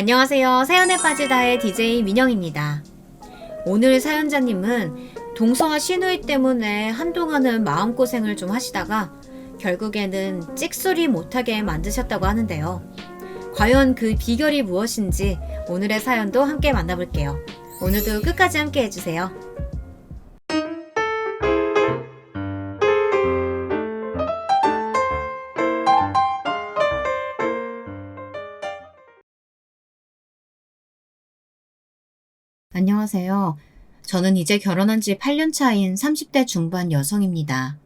안녕하세요. 사연에 빠지다의 DJ 민영입니다. 오늘 사연자님은 동서와 시누이 때문에 한동안은 마음고생을 좀 하시다가 결국에는 찍소리 못하게 만드셨다고 하는데요. 과연 그 비결이 무엇인지 오늘의 사연도 함께 만나볼게요. 오늘도 끝까지 함께 해주세요. 안녕하세요. 저는 이제 결혼한 지 8년 차인 30대 중반 여성입니다.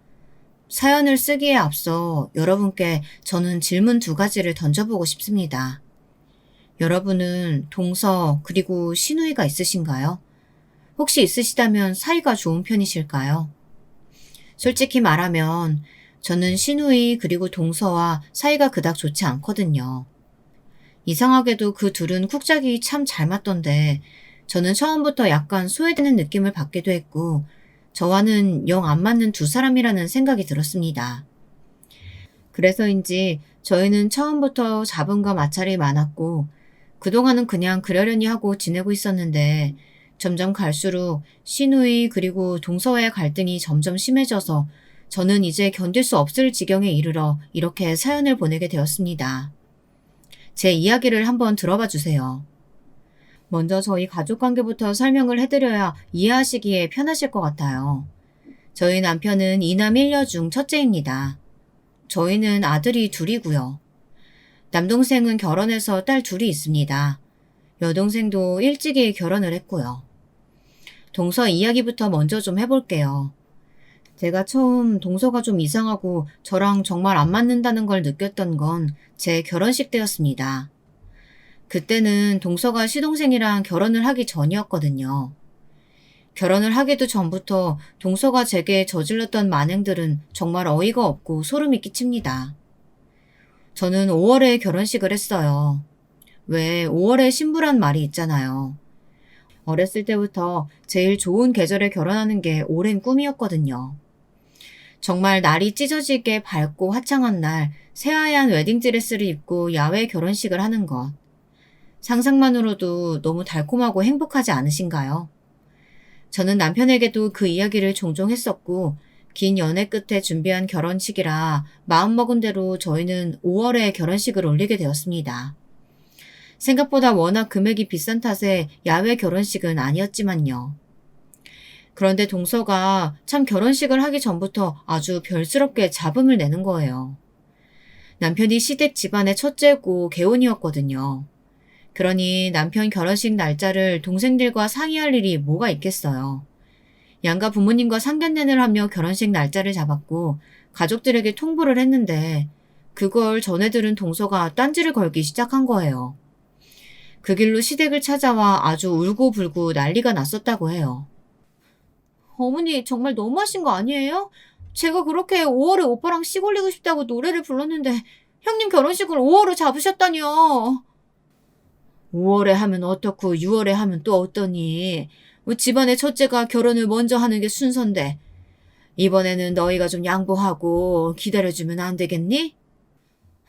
사연을 쓰기에 앞서 여러분께 저는 질문 2가지를 던져보고 싶습니다. 여러분은 동서 그리고 시누이가 있으신가요? 혹시 있으시다면 사이가 좋은 편이실까요? 솔직히 말하면 저는 시누이 그리고 동서와 사이가 그닥 좋지 않거든요. 이상하게도 그 둘은 쿡짝이 참 잘 맞던데 저는 처음부터 약간 소외되는 느낌을 받기도 했고 저와는 영 안 맞는 두 사람이라는 생각이 들었습니다. 그래서인지 저희는 처음부터 잡음과 마찰이 많았고 그동안은 그냥 그러려니 하고 지내고 있었는데 점점 갈수록 시누이 그리고 동서와의 갈등이 점점 심해져서 저는 이제 견딜 수 없을 지경에 이르러 이렇게 사연을 보내게 되었습니다. 제 이야기를 한번 들어봐 주세요. 먼저 저희 가족관계부터 설명을 해드려야 이해하시기에 편하실 것 같아요. 저희 남편은 2남 1녀 중 첫째입니다. 저희는 아들이 2이고요. 남동생은 결혼해서 딸 2이 있습니다. 여동생도 일찍이 결혼을 했고요. 동서 이야기부터 먼저 좀 해볼게요. 제가 처음 동서가 좀 이상하고 저랑 정말 안 맞는다는 걸 느꼈던 건 제 결혼식 때였습니다. 그때는 동서가 시동생이랑 결혼을 하기 전이었거든요. 결혼을 하기도 전부터 동서가 제게 저질렀던 만행들은 정말 어이가 없고 소름이 끼칩니다. 저는 5월에 결혼식을 했어요. 왜 5월에 신부란 말이 있잖아요. 어렸을 때부터 제일 좋은 계절에 결혼하는 게 오랜 꿈이었거든요. 정말 날이 찢어지게 밝고 화창한 날 새하얀 웨딩드레스를 입고 야외 결혼식을 하는 것. 상상만으로도 너무 달콤하고 행복하지 않으신가요? 저는 남편에게도 그 이야기를 종종 했었고 긴 연애 끝에 준비한 결혼식이라 마음먹은 대로 저희는 5월에 결혼식을 올리게 되었습니다. 생각보다 워낙 금액이 비싼 탓에 야외 결혼식은 아니었지만요. 그런데 동서가 참 결혼식을 하기 전부터 아주 별스럽게 잡음을 내는 거예요. 남편이 시댁 집안의 첫째고 개혼이었거든요. 그러니 남편 결혼식 날짜를 동생들과 상의할 일이 뭐가 있겠어요. 양가 부모님과 상견례를 하며 결혼식 날짜를 잡았고 가족들에게 통보를 했는데 그걸 전해들은 동서가 딴지를 걸기 시작한 거예요. 그 길로 시댁을 찾아와 아주 울고불고 난리가 났었다고 해요. 어머니 정말 너무하신 거 아니에요? 제가 그렇게 5월에 오빠랑 시골리고 싶다고 노래를 불렀는데 형님 결혼식을 5월로 잡으셨다니요. 5월에 하면 어떻고 6월에 하면 또 어떠니? 집안의 첫째가 결혼을 먼저 하는 게 순서인데 이번에는 너희가 좀 양보하고 기다려주면 안 되겠니?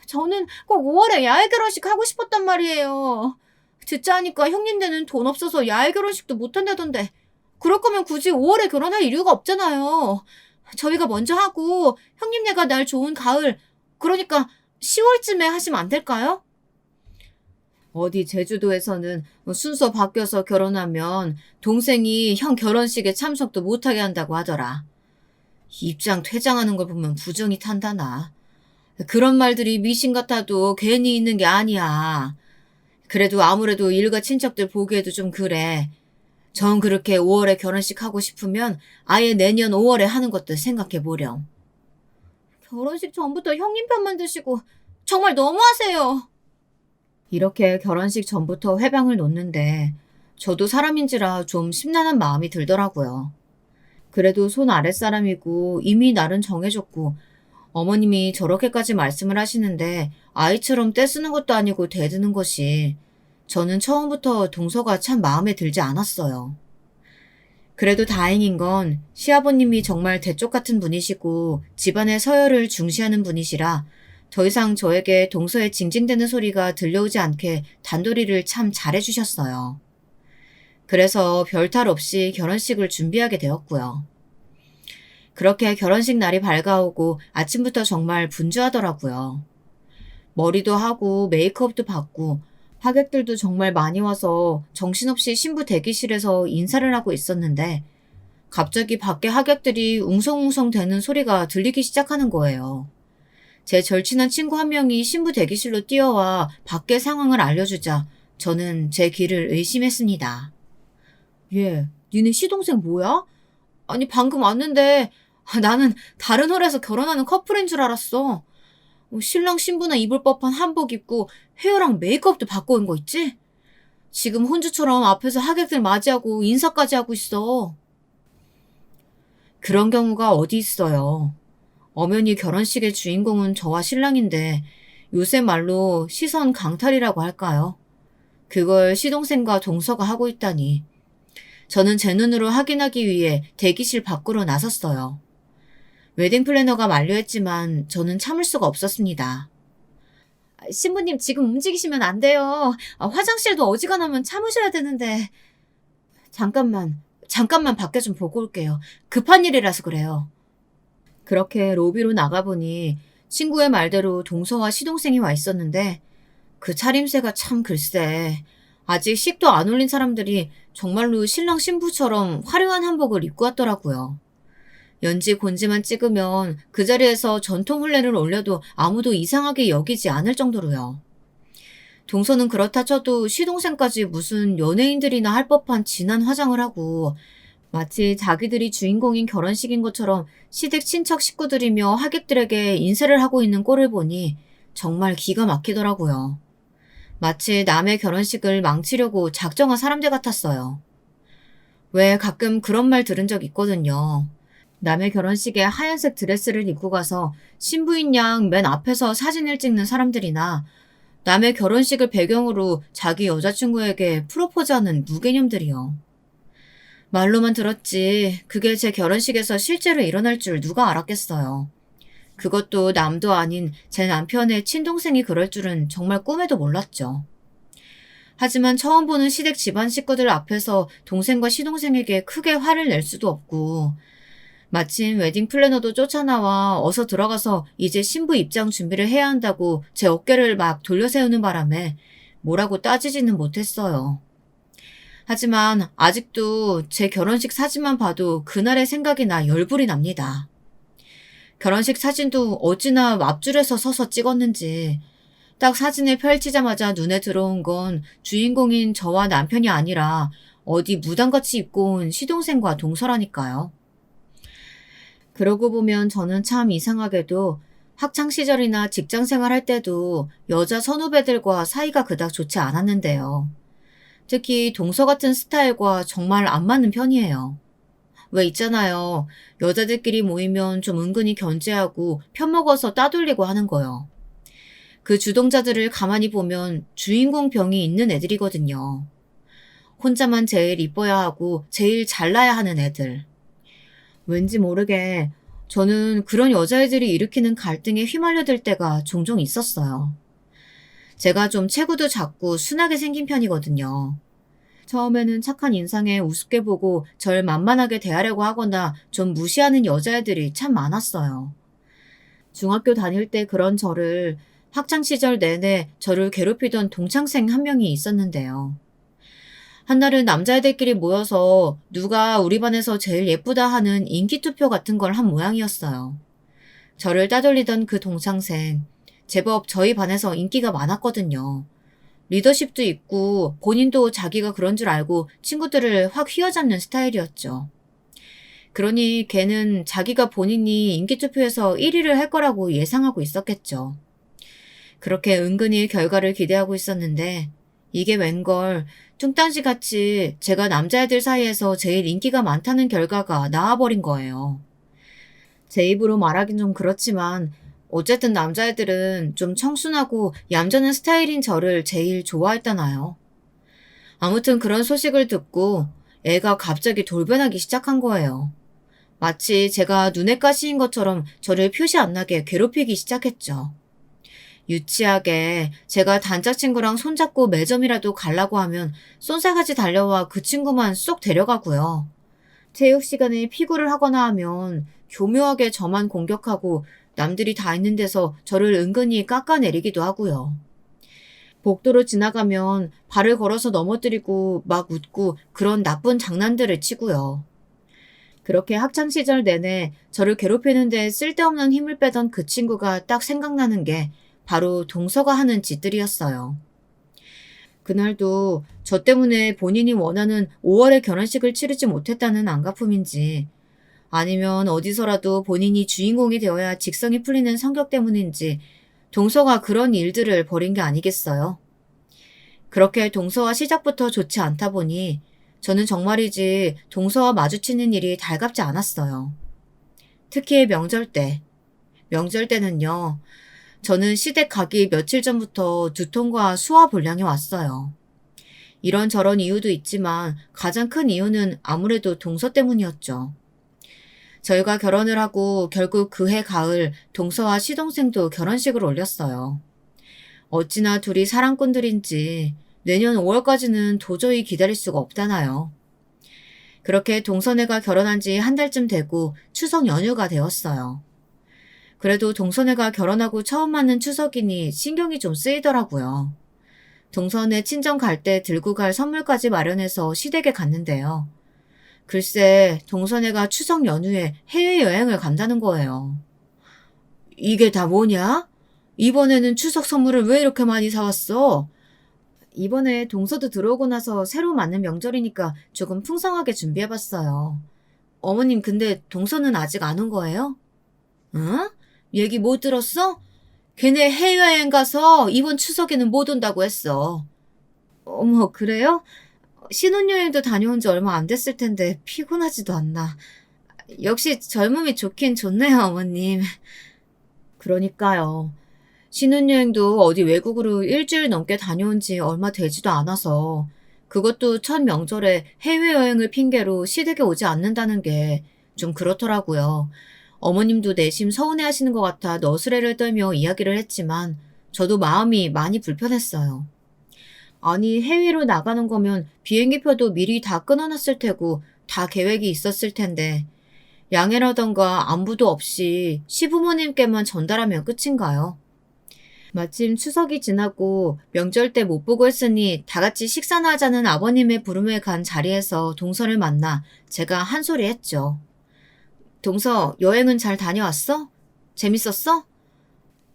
저는 꼭 5월에 야외 결혼식 하고 싶었단 말이에요. 듣자 하니까 형님네는 돈 없어서 야외 결혼식도 못한다던데 그럴 거면 굳이 5월에 결혼할 이유가 없잖아요. 저희가 먼저 하고 형님네가 날 좋은 가을, 그러니까 10월쯤에 하시면 안 될까요? 어디 제주도에서는 순서 바뀌어서 결혼하면 동생이 형 결혼식에 참석도 못하게 한다고 하더라. 입장 퇴장하는 걸 보면 부정이 탄다나. 그런 말들이 미신 같아도 괜히 있는 게 아니야. 그래도 아무래도 일가 친척들 보기에도 좀 그래. 전 그렇게 5월에 결혼식 하고 싶으면 아예 내년 5월에 하는 것도 생각해 보렴. 결혼식 전부터 형님 편만 드시고 정말 너무하세요. 이렇게 결혼식 전부터 회방을 놓는데 저도 사람인지라 좀 심란한 마음이 들더라고요. 그래도 손 아랫사람이고 이미 날은 정해졌고 어머님이 저렇게까지 말씀을 하시는데 아이처럼 떼쓰는 것도 아니고 대드는 것이 저는 처음부터 동서가 참 마음에 들지 않았어요. 그래도 다행인 건 시아버님이 정말 대쪽 같은 분이시고 집안의 서열을 중시하는 분이시라 더 이상 저에게 동서에 징징대는 소리가 들려오지 않게 단도리를 참 잘해주셨어요. 그래서 별탈 없이 결혼식을 준비하게 되었고요. 그렇게 결혼식 날이 밝아오고 아침부터 정말 분주하더라고요. 머리도 하고 메이크업도 받고 하객들도 정말 많이 와서 정신없이 신부 대기실에서 인사를 하고 있었는데 갑자기 밖에 하객들이 웅성웅성 대는 소리가 들리기 시작하는 거예요. 제 절친한 친구 한 명이 신부 대기실로 뛰어와 밖의 상황을 알려주자 저는 제 귀를 의심했습니다. 얘, 니네 시동생 뭐야? 아니 방금 왔는데 나는 다른 홀에서 결혼하는 커플인 줄 알았어. 신랑 신부나 입을 법한 한복 입고 헤어랑 메이크업도 받고 온 거 있지? 지금 혼주처럼 앞에서 하객들 맞이하고 인사까지 하고 있어. 그런 경우가 어디 있어요. 엄연히 결혼식의 주인공은 저와 신랑인데 요새 말로 시선 강탈이라고 할까요? 그걸 시동생과 동서가 하고 있다니. 저는 제 눈으로 확인하기 위해 대기실 밖으로 나섰어요. 웨딩 플래너가 만류했지만 저는 참을 수가 없었습니다. 신부님 지금 움직이시면 안 돼요. 화장실도 어지간하면 참으셔야 되는데. 잠깐만 밖에 좀 보고 올게요. 급한 일이라서 그래요. 그렇게 로비로 나가보니 친구의 말대로 동서와 시동생이 와 있었는데 그 차림새가 참 글쎄. 아직 식도 안 올린 사람들이 정말로 신랑 신부처럼 화려한 한복을 입고 왔더라고요. 연지 곤지만 찍으면 그 자리에서 전통 혼례를 올려도 아무도 이상하게 여기지 않을 정도로요. 동서는 그렇다 쳐도 시동생까지 무슨 연예인들이나 할 법한 진한 화장을 하고 마치 자기들이 주인공인 결혼식인 것처럼 시댁 친척 식구들이며 하객들에게 인사를 하고 있는 꼴을 보니 정말 기가 막히더라고요. 마치 남의 결혼식을 망치려고 작정한 사람들 같았어요. 왜 가끔 그런 말 들은 적 있거든요. 남의 결혼식에 하얀색 드레스를 입고 가서 신부인 양 맨 앞에서 사진을 찍는 사람들이나 남의 결혼식을 배경으로 자기 여자친구에게 프로포즈하는 무개념들이요. 말로만 들었지 그게 제 결혼식에서 실제로 일어날 줄 누가 알았겠어요. 그것도 남도 아닌 제 남편의 친동생이 그럴 줄은 정말 꿈에도 몰랐죠. 하지만 처음 보는 시댁 집안 식구들 앞에서 동생과 시동생에게 크게 화를 낼 수도 없고 마침 웨딩 플래너도 쫓아나와 어서 들어가서 이제 신부 입장 준비를 해야 한다고 제 어깨를 막 돌려세우는 바람에 뭐라고 따지지는 못했어요. 하지만 아직도 제 결혼식 사진만 봐도 그날의 생각이 나 열불이 납니다. 결혼식 사진도 어찌나 앞줄에서 서서 찍었는지 딱 사진을 펼치자마자 눈에 들어온 건 주인공인 저와 남편이 아니라 어디 무당같이 입고 온 시동생과 동서라니까요. 그러고 보면 저는 참 이상하게도 학창시절이나 직장생활 할 때도 여자 선후배들과 사이가 그닥 좋지 않았는데요. 특히 동서 같은 스타일과 정말 안 맞는 편이에요. 왜 있잖아요. 여자들끼리 모이면 좀 은근히 견제하고 편먹어서 따돌리고 하는 거요. 그 주동자들을 가만히 보면 주인공 병이 있는 애들이거든요. 혼자만 제일 이뻐야 하고 제일 잘나야 하는 애들. 왠지 모르게 저는 그런 여자애들이 일으키는 갈등에 휘말려들 때가 종종 있었어요. 제가 좀 체구도 작고 순하게 생긴 편이거든요. 처음에는 착한 인상에 우습게 보고 절 만만하게 대하려고 하거나 좀 무시하는 여자애들이 참 많았어요. 중학교 다닐 때 그런 저를 학창시절 내내 저를 괴롭히던 동창생 한 명이 있었는데요. 한날은 남자애들끼리 모여서 누가 우리 반에서 제일 예쁘다 하는 인기투표 같은 걸 한 모양이었어요. 저를 따돌리던 그 동창생, 제법 저희 반에서 인기가 많았거든요. 리더십도 있고 본인도 자기가 그런 줄 알고 친구들을 확 휘어잡는 스타일이었죠. 그러니 걔는 자기가 본인이 인기투표에서 1위를 할 거라고 예상하고 있었겠죠. 그렇게 은근히 결과를 기대하고 있었는데 이게 웬걸 뚱딴지같이 제가 남자애들 사이에서 제일 인기가 많다는 결과가 나와버린 거예요. 제 입으로 말하긴 좀 그렇지만 어쨌든 남자애들은 좀 청순하고 얌전한 스타일인 저를 제일 좋아했다나요. 아무튼 그런 소식을 듣고 애가 갑자기 돌변하기 시작한 거예요. 마치 제가 눈엣가시인 것처럼 저를 표시 안 나게 괴롭히기 시작했죠. 유치하게 제가 단짝 친구랑 손잡고 매점이라도 가려고 하면 쏜살같이 달려와 그 친구만 쏙 데려가고요. 체육 시간에 피구를 하거나 하면 교묘하게 저만 공격하고 남들이 다 있는 데서 저를 은근히 깎아내리기도 하고요. 복도로 지나가면 발을 걸어서 넘어뜨리고 막 웃고 그런 나쁜 장난들을 치고요. 그렇게 학창시절 내내 저를 괴롭히는데 쓸데없는 힘을 빼던 그 친구가 딱 생각나는 게 바로 동서가 하는 짓들이었어요. 그날도 저 때문에 본인이 원하는 5월의 결혼식을 치르지 못했다는 안갚음인지 아니면 어디서라도 본인이 주인공이 되어야 직성이 풀리는 성격 때문인지 동서가 그런 일들을 벌인 게 아니겠어요. 그렇게 동서와 시작부터 좋지 않다 보니 저는 정말이지 동서와 마주치는 일이 달갑지 않았어요. 특히 명절 때. 명절 때는요. 저는 시댁 가기 며칠 전부터 두통과 수화불량이 왔어요. 이런저런 이유도 있지만 가장 큰 이유는 아무래도 동서 때문이었죠. 저희가 결혼을 하고 결국 그해 가을 동서와 시동생도 결혼식을 올렸어요. 어찌나 둘이 사랑꾼들인지 내년 5월까지는 도저히 기다릴 수가 없다나요. 그렇게 동서네가 결혼한 지 한 달쯤 되고 추석 연휴가 되었어요. 그래도 동서네가 결혼하고 처음 맞는 추석이니 신경이 좀 쓰이더라고요. 동서네 친정 갈 때 들고 갈 선물까지 마련해서 시댁에 갔는데요. 글쎄 동서네가 추석 연휴에 해외여행을 간다는 거예요. 이게 다 뭐냐? 이번에는 추석 선물을 왜 이렇게 많이 사왔어? 이번에 동서도 들어오고 나서 새로 맞는 명절이니까 조금 풍성하게 준비해봤어요. 어머님 근데 동서는 아직 안 온 거예요? 응? 얘기 못 들었어? 걔네 해외여행 가서 이번 추석에는 못 온다고 했어. 어머 그래요? 신혼여행도 다녀온 지 얼마 안 됐을 텐데 피곤하지도 않나. 역시 젊음이 좋긴 좋네요 어머님. 그러니까요. 신혼여행도 어디 외국으로 일주일 넘게 다녀온 지 얼마 되지도 않아서 그것도 첫 명절에 해외여행을 핑계로 시댁에 오지 않는다는 게 좀 그렇더라고요. 어머님도 내심 서운해하시는 것 같아 너스레를 떨며 이야기를 했지만 저도 마음이 많이 불편했어요. 아니 해외로 나가는 거면 비행기표도 미리 다 끊어놨을 테고 다 계획이 있었을 텐데 양해라던가 안부도 없이 시부모님께만 전달하면 끝인가요? 마침 추석이 지나고 명절 때 못 보고 했으니 다 같이 식사나 하자는 아버님의 부름에 간 자리에서 동서를 만나 제가 한 소리 했죠. 동서, 여행은 잘 다녀왔어? 재밌었어?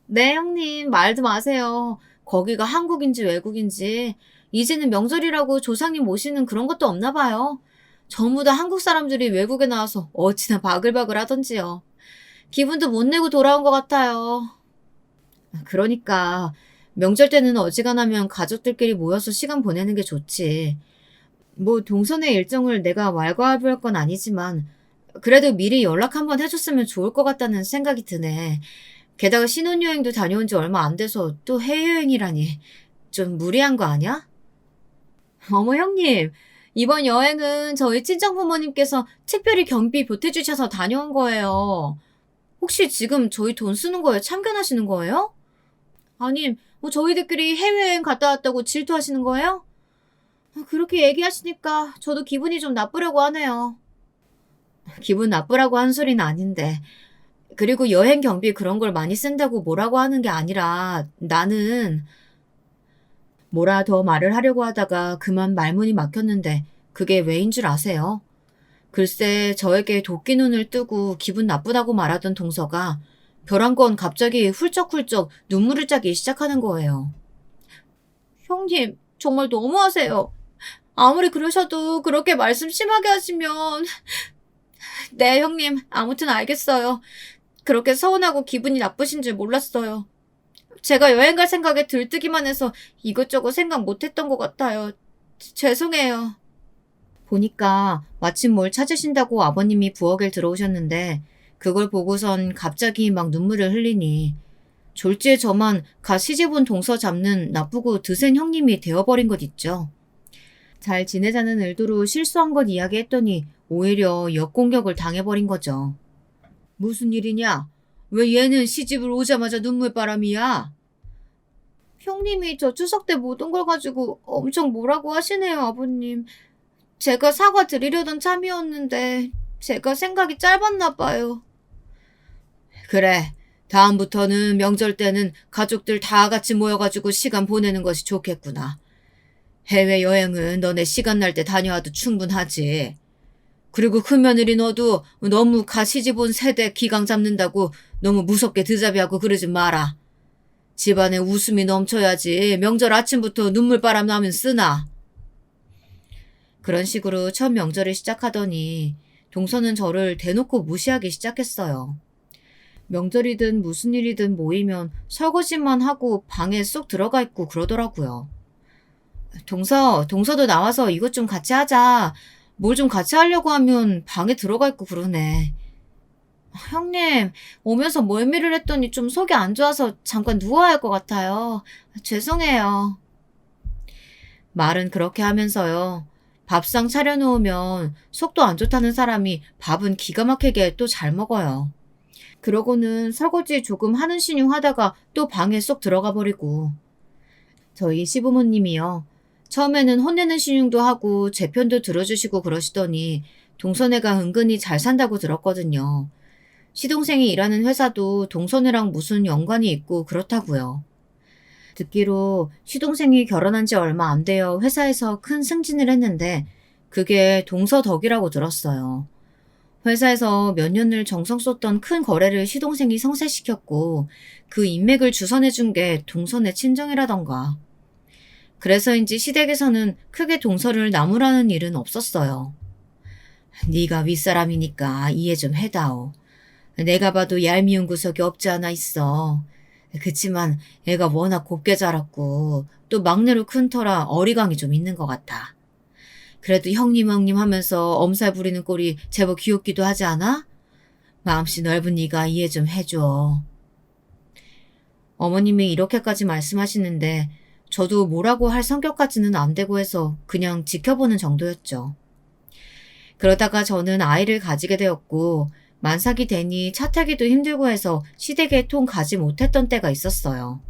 네, 형님. 말도 마세요. 거기가 한국인지 외국인지 이제는 명절이라고 조상님 모시는 그런 것도 없나 봐요. 전부 다 한국 사람들이 외국에 나와서 어찌나 바글바글 하던지요. 기분도 못 내고 돌아온 것 같아요. 그러니까 명절 때는 어지간하면 가족들끼리 모여서 시간 보내는 게 좋지. 뭐 동선의 일정을 내가 왈가왈부할 건 아니지만 그래도 미리 연락 한번 해줬으면 좋을 것 같다는 생각이 드네. 게다가 신혼여행도 다녀온 지 얼마 안 돼서 또 해외여행이라니 좀 무리한 거 아니야? 어머 형님, 이번 여행은 저희 친정부모님께서 특별히 경비 보태주셔서 다녀온 거예요. 혹시 지금 저희 돈 쓰는 거에 참견하시는 거예요? 아님, 뭐 저희들끼리 해외여행 갔다 왔다고 질투하시는 거예요? 그렇게 얘기하시니까 저도 기분이 좀 나쁘려고 하네요. 기분 나쁘라고 한 소리는 아닌데. 그리고 여행 경비 그런 걸 많이 쓴다고 뭐라고 하는 게 아니라 나는 뭐라 더 말을 하려고 하다가 그만 말문이 막혔는데 그게 왜인 줄 아세요? 글쎄 저에게 도끼 눈을 뜨고 기분 나쁘다고 말하던 동서가 벼랑 건 갑자기 훌쩍훌쩍 눈물을 짜기 시작하는 거예요. 형님, 정말 너무하세요. 아무리 그러셔도 그렇게 말씀 심하게 하시면 네, 형님. 아무튼 알겠어요. 그렇게 서운하고 기분이 나쁘신 줄 몰랐어요. 제가 여행 갈 생각에 들뜨기만 해서 이것저것 생각 못했던 것 같아요. 죄송해요. 보니까 마침 뭘 찾으신다고 아버님이 부엌에 들어오셨는데 그걸 보고선 갑자기 막 눈물을 흘리니 졸지에 저만 갓 시집온 동서 잡는 나쁘고 드센 형님이 되어버린 것 있죠. 잘 지내자는 의도로 실수한 것 이야기했더니 오히려 역공격을 당해버린 거죠. 무슨 일이냐? 왜 얘는 시집을 오자마자 눈물바람이야? 형님이 저 추석 때 못 온 걸 가지고 엄청 뭐라고 하시네요, 아버님. 제가 사과 드리려던 참이었는데 제가 생각이 짧았나 봐요. 그래. 다음부터는 명절 때는 가족들 다 같이 모여가지고 시간 보내는 것이 좋겠구나. 해외여행은 너네 시간 날 때 다녀와도 충분하지. 그리고 큰며느리 너도 너무 시집 온 세대 기강 잡는다고 너무 무섭게 드자비하고 그러지 마라. 집안에 웃음이 넘쳐야지 명절 아침부터 눈물바람 나면 쓰나. 그런 식으로 첫 명절을 시작하더니 동서는 저를 대놓고 무시하기 시작했어요. 명절이든 무슨 일이든 모이면 설거지만 하고 방에 쏙 들어가 있고 그러더라고요. 동서도 나와서 이것 좀 같이 하자. 뭘 좀 같이 하려고 하면 방에 들어가 있고 그러네. 형님, 오면서 멀미를 했더니 좀 속이 안 좋아서 잠깐 누워야 할 것 같아요. 죄송해요. 말은 그렇게 하면서요. 밥상 차려놓으면 속도 안 좋다는 사람이 밥은 기가 막히게 또 잘 먹어요. 그러고는 설거지 조금 하는 시늉 하다가 또 방에 쏙 들어가 버리고. 저희 시부모님이요. 처음에는 혼내는 시늉도 하고 제 편도 들어주시고 그러시더니 동서네가 은근히 잘 산다고 들었거든요. 시동생이 일하는 회사도 동서네랑 무슨 연관이 있고 그렇다고요. 듣기로 시동생이 결혼한 지 얼마 안 되어 회사에서 큰 승진을 했는데 그게 동서 덕이라고 들었어요. 회사에서 몇 년을 정성 쏟던 큰 거래를 시동생이 성사시켰고 그 인맥을 주선해준 게 동서네 친정이라던가. 그래서인지 시댁에서는 크게 동서를 나무라는 일은 없었어요. 네가 윗사람이니까 이해 좀 해다오. 내가 봐도 얄미운 구석이 없지 않아 있어. 그치만 애가 워낙 곱게 자랐고 또 막내로 큰 터라 어리광이 좀 있는 것 같아. 그래도 형님 하면서 엄살 부리는 꼴이 제법 귀엽기도 하지 않아? 마음씨 넓은 네가 이해 좀 해줘. 어머님이 이렇게까지 말씀하시는데 저도 뭐라고 할 성격까지는 안 되고 해서 그냥 지켜보는 정도였죠. 그러다가 저는 아이를 가지게 되었고 만삭이 되니 차 타기도 힘들고 해서 시댁에 통 가지 못했던 때가 있었어요.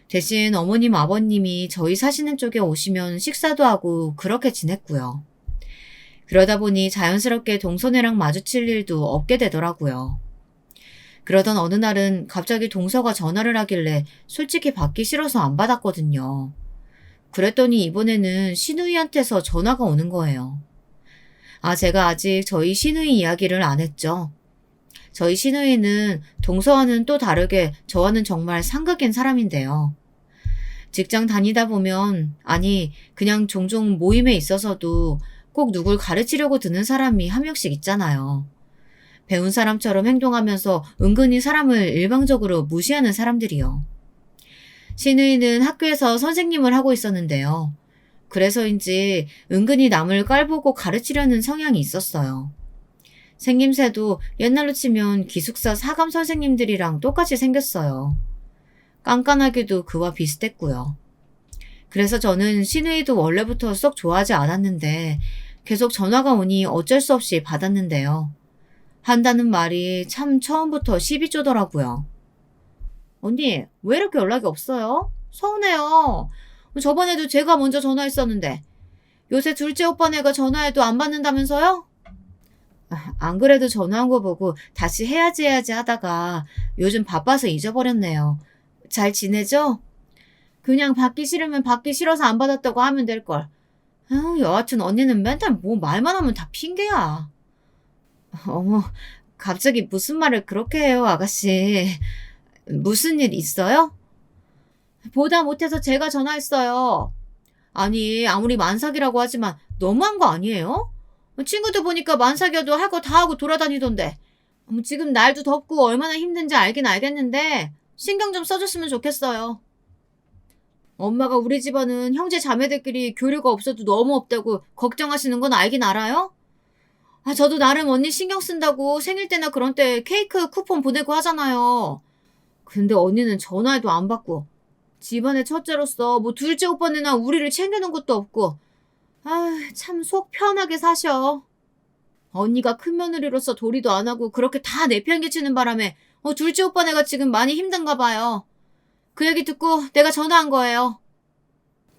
대신 어머님 아버님이 저희 사시는 쪽에 오시면 식사도 하고 그렇게 지냈고요. 그러다 보니 자연스럽게 동서네랑 마주칠 일도 없게 되더라고요. 그러던 어느 날은 갑자기 동서가 전화를 하길래 솔직히 받기 싫어서 안 받았거든요. 그랬더니 이번에는 시누이한테서 전화가 오는 거예요. 제가 아직 저희 시누이 이야기를 안 했죠. 저희 시누이는 동서와는 또 다르게 저와는 정말 상극인 사람인데요. 직장 다니다 보면, 아니, 그냥 종종 모임에 있어서도 꼭 누굴 가르치려고 드는 사람이 한 명씩 있잖아요. 배운 사람처럼 행동하면서 은근히 사람을 일방적으로 무시하는 사람들이요. 시누이는 학교에서 선생님을 하고 있었는데요. 그래서인지 은근히 남을 깔보고 가르치려는 성향이 있었어요. 생김새도 옛날로 치면 기숙사 사감 선생님들이랑 똑같이 생겼어요. 깐깐하게도 그와 비슷했고요. 그래서 저는 시누이도 원래부터 썩 좋아하지 않았는데 계속 전화가 오니 어쩔 수 없이 받았는데요. 한다는 말이 참 처음부터 시비 쪼더라고요. 언니, 왜 이렇게 연락이 없어요? 서운해요. 저번에도 제가 먼저 전화했었는데 요새 둘째 오빠네가 전화해도 안 받는다면서요? 안 그래도 전화한 거 보고 다시 해야지 하다가 요즘 바빠서 잊어버렸네요. 잘 지내죠? 그냥 받기 싫으면 받기 싫어서 안 받았다고 하면 될걸. 여하튼 언니는 맨날 뭐 말만 하면 다 핑계야. 어머, 갑자기 무슨 말을 그렇게 해요, 아가씨. 무슨 일 있어요? 보다 못해서 제가 전화했어요. 아니, 아무리 만삭이라고 하지만 너무한 거 아니에요? 친구들 보니까 만삭이어도 할 거 다 하고 돌아다니던데. 지금 날도 덥고 얼마나 힘든지 알긴 알겠는데 신경 좀 써줬으면 좋겠어요. 엄마가 우리 집안은 형제 자매들끼리 교류가 없어도 너무 없다고 걱정하시는 건 알긴 알아요? 저도 나름 언니 신경 쓴다고 생일 때나 그런 때 케이크 쿠폰 보내고 하잖아요. 근데 언니는 전화해도 안 받고 집안의 첫째로서 뭐 둘째 오빠네나 우리를 챙겨놓은 것도 없고 참 속 편하게 사셔. 언니가 큰 며느리로서 도리도 안 하고 그렇게 다 내 편 개치는 바람에 둘째 오빠네가 지금 많이 힘든가 봐요. 그 얘기 듣고 내가 전화한 거예요.